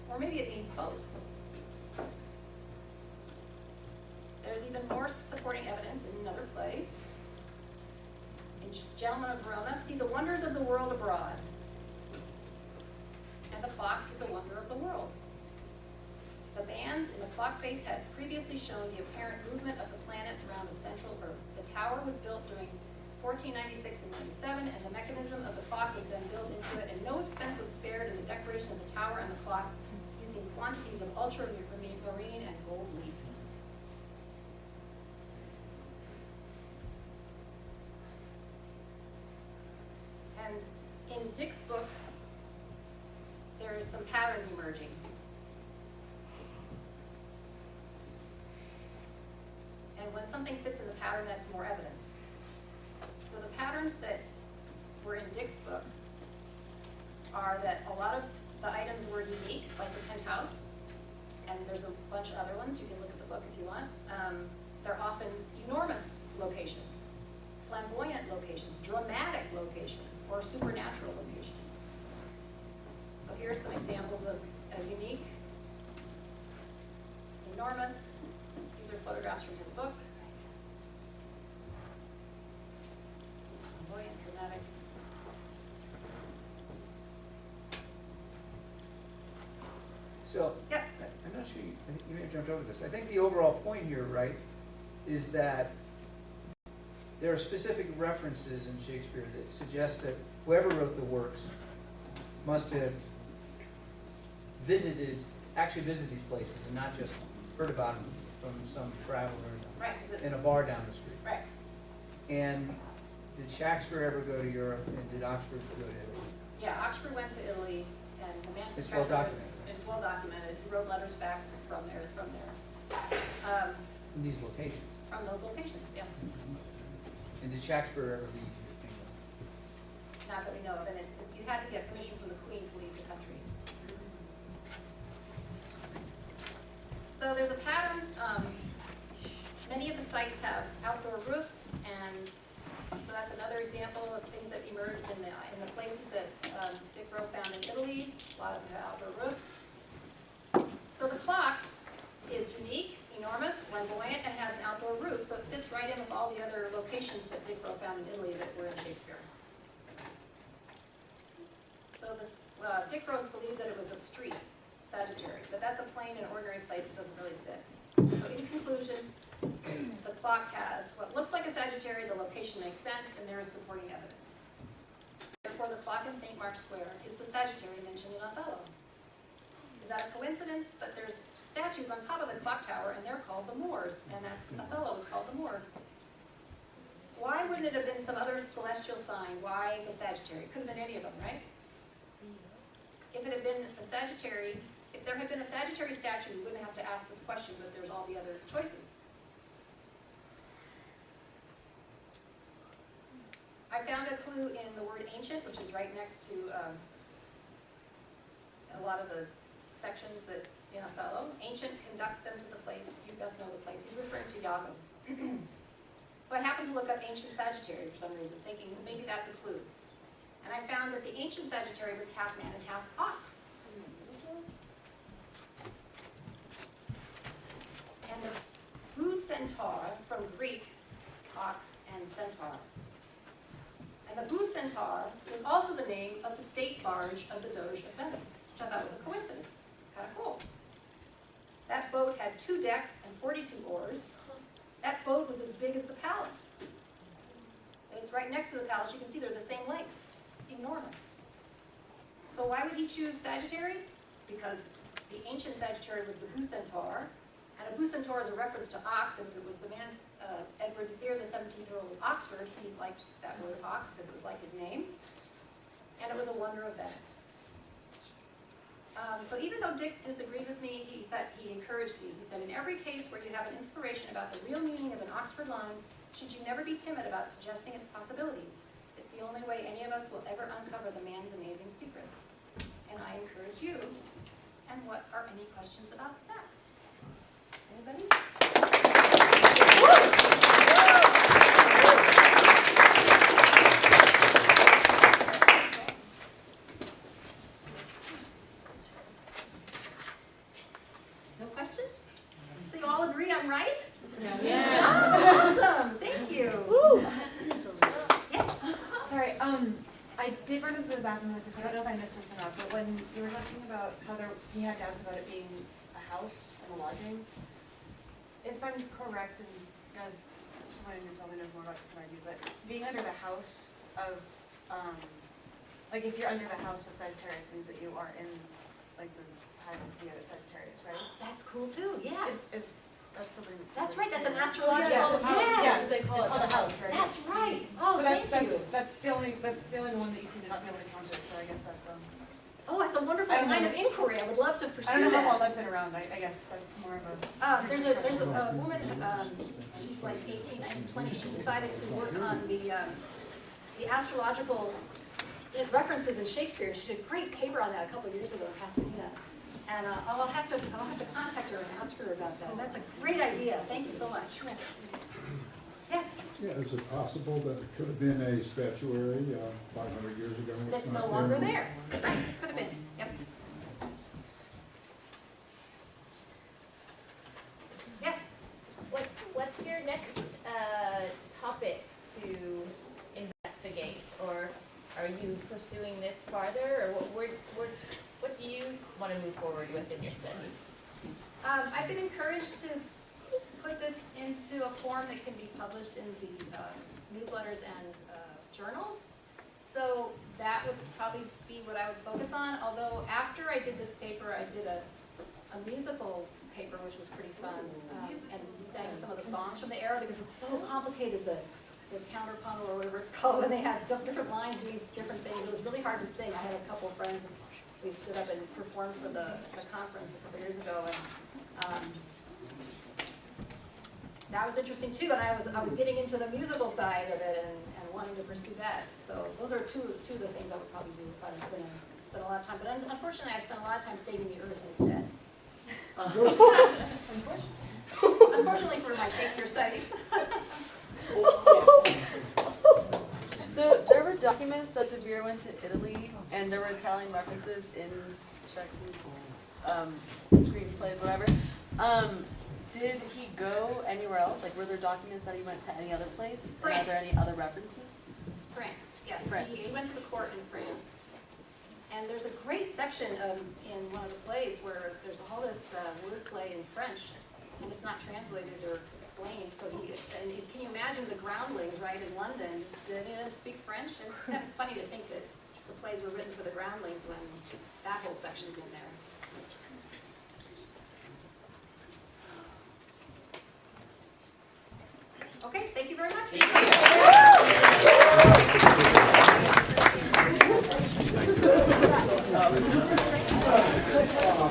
Or maybe it means both. There's even more supporting evidence in another play. In Gentleman of Verona, see the wonders of the world abroad. And the clock is a wonder of the world. The bands in the clock face had previously shown the apparent movement of the planets around the central Earth. The tower was built during 1496 and 97, and the mechanism of the clock was then built into it, and no expense was spared in the decoration of the tower and the clock, using quantities of ultramarine and gold leaf. And in Dick's book, there are some patterns emerging. And when something fits in the pattern, that's more evidence. So the patterns that were in Dick's book are that a lot of the items were unique, like the penthouse, and there's a bunch of other ones. You can look at the book if you want. They're often enormous locations, flamboyant locations, dramatic locations, or supernatural locations. So here's some examples of unique, enormous. These are photographs from his book. Flamboyant, dramatic. So, yeah. I'm not sure, I think you may have jumped over this. I think the overall point here, right, is that there are specific references in Shakespeare that suggest that whoever wrote the works must have actually visited these places and not just heard about them from some traveler Right, 'cause in a it's, bar down the street. right. And did Shakespeare ever go to Europe, and did Oxford go to Italy? Yeah, Oxford went to Italy, and the man from It's well Stratford, documented. it's well documented. He wrote letters back from there, In these locations? from those locations, yeah. And did Shakespeare ever leave the kingdom? Not that we know of, and you had to get permission from the Queen to leave the country. So there's a pattern. Many of the sites have outdoor roofs, and so that's another example of things that emerged in the places that Dick Rowe found in Italy. A lot of them have outdoor roofs. So the clock is unique, enormous, flamboyant, and has an outdoor roof, so it fits right in with all the other locations that Dick Rowe found in Italy that were in Shakespeare. So this, Dick Rose believed that it was a street, Sagittary, but that's a plain and ordinary place, it doesn't really fit. So in conclusion, the clock has what looks like a Sagittary, the location makes sense, and there is supporting evidence. Therefore, the clock in St. Mark's Square is the Sagittary mentioned in Othello. Is that a coincidence? But there's statues on top of the clock tower, and they're called the Moors, and that's Othello is called the Moor. Why wouldn't it have been some other celestial sign? Why the Sagittary? It could have been any of them, right? If it had been a Sagittary, if there had been a Sagittary statue, we wouldn't have to ask this question, but there's all the other choices. I found a clue in the word ancient, which is right next to a lot of the sections that in Othello. Ancient, conduct them to the place, you best know the place. He's referring to Iago. So I happened to look up ancient Sagittary for some reason, thinking maybe that's a clue. And I found that the ancient Sagittary was half man and half ox. And the blue centaur, from Greek, ox and centaur. And the blue centaur was also the name of the state barge of the Doge of Venice, which I thought was a coincidence. Kind of cool. That boat had 2 decks and 42 oars. That boat was as big as the palace. And it's right next to the palace. You can see they're the same length. It's enormous. So why would he choose Sagittary? Because the ancient Sagittary was the blue centaur, and a blue centaur is a reference to ox, and if it was the man, Edward de Vere, the 17th Earl of Oxford, he liked that word ox because it was like his name, and it was a wonder of Venice. So even though Dick disagreed with me, he encouraged me. He said, in every case where you have an inspiration about the real meaning of an Oxford line, should you never be timid about suggesting its possibilities. It's the only way any of us will ever uncover the man's amazing secrets. And I encourage you. And what are any questions about that? Anybody? No questions? So you all agree I'm right? Yeah. Oh, awesome. Thank you. Yes. Sorry, I did run into the bathroom with this, I don't know if I missed this or not, but when you were talking about how he had doubts about it being a house and a lodging, if I'm correct, and as someone who probably knows more about this than I do, but being under the house of, like if you're under the house of Sagittarius means that you are in like the time of the other Sagittarius, right? That's cool too, yes. That's something. That's right, that's an astrological, Yes, yes. they call it the house, right? That's right. Oh, So thank you. that's the only one that you seem to not be able to counter, so I guess that's, Oh, that's a wonderful I don't line know. of inquiry. I would love to pursue I don't know how that. well I've been around, I guess that's more of a. There's a woman, she's like 18, 19, 20, she decided to work on the astrological references in Shakespeare. She did a great paper on that a couple of years ago in Pasadena. And I'll have to contact her and ask her about that. That's a great idea. Thank you so much. Yes? Yeah, is it possible that it could have been a statuary 500 years ago? That's It's no not longer there. Right, could have been, yep. Yes? What's your next topic to investigate, or are you pursuing this farther, or what do you want to move forward with in your study? I've been encouraged to put this into a form that can be published in the newsletters and journals. So that would probably be what I would focus on, although after I did this paper, I did a musical paper, which was pretty fun. And we sang some of the songs from the era because it's so complicated, the counterpuntal or whatever it's called, when they have different lines doing different things. It was really hard to sing. I had a couple of friends, and we stood up and performed for the conference a couple years ago, and that was interesting too. And I was getting into the musical side of it and wanting to pursue that. So those are two of the things I would probably do if I was going to spend a lot of time. But unfortunately, I spent a lot of time saving the earth instead. Unfortunately for my Shakespeare studies. So there were documents that De Vere went to Italy, and there were Italian references in Shakespeare's screenplays, whatever. Did he go anywhere else? Like, were there documents that he went to any other place? France. And are there any other references? France, yes. France. He went to the court in France. And there's a great section in one of the plays where there's all this wordplay in French, and it's not translated or explained. So can you imagine the groundlings, right, in London? Did any of them speak French? And it's kind of funny to think that the plays were written for the groundlings when that whole section's in there. Okay, thank you very much.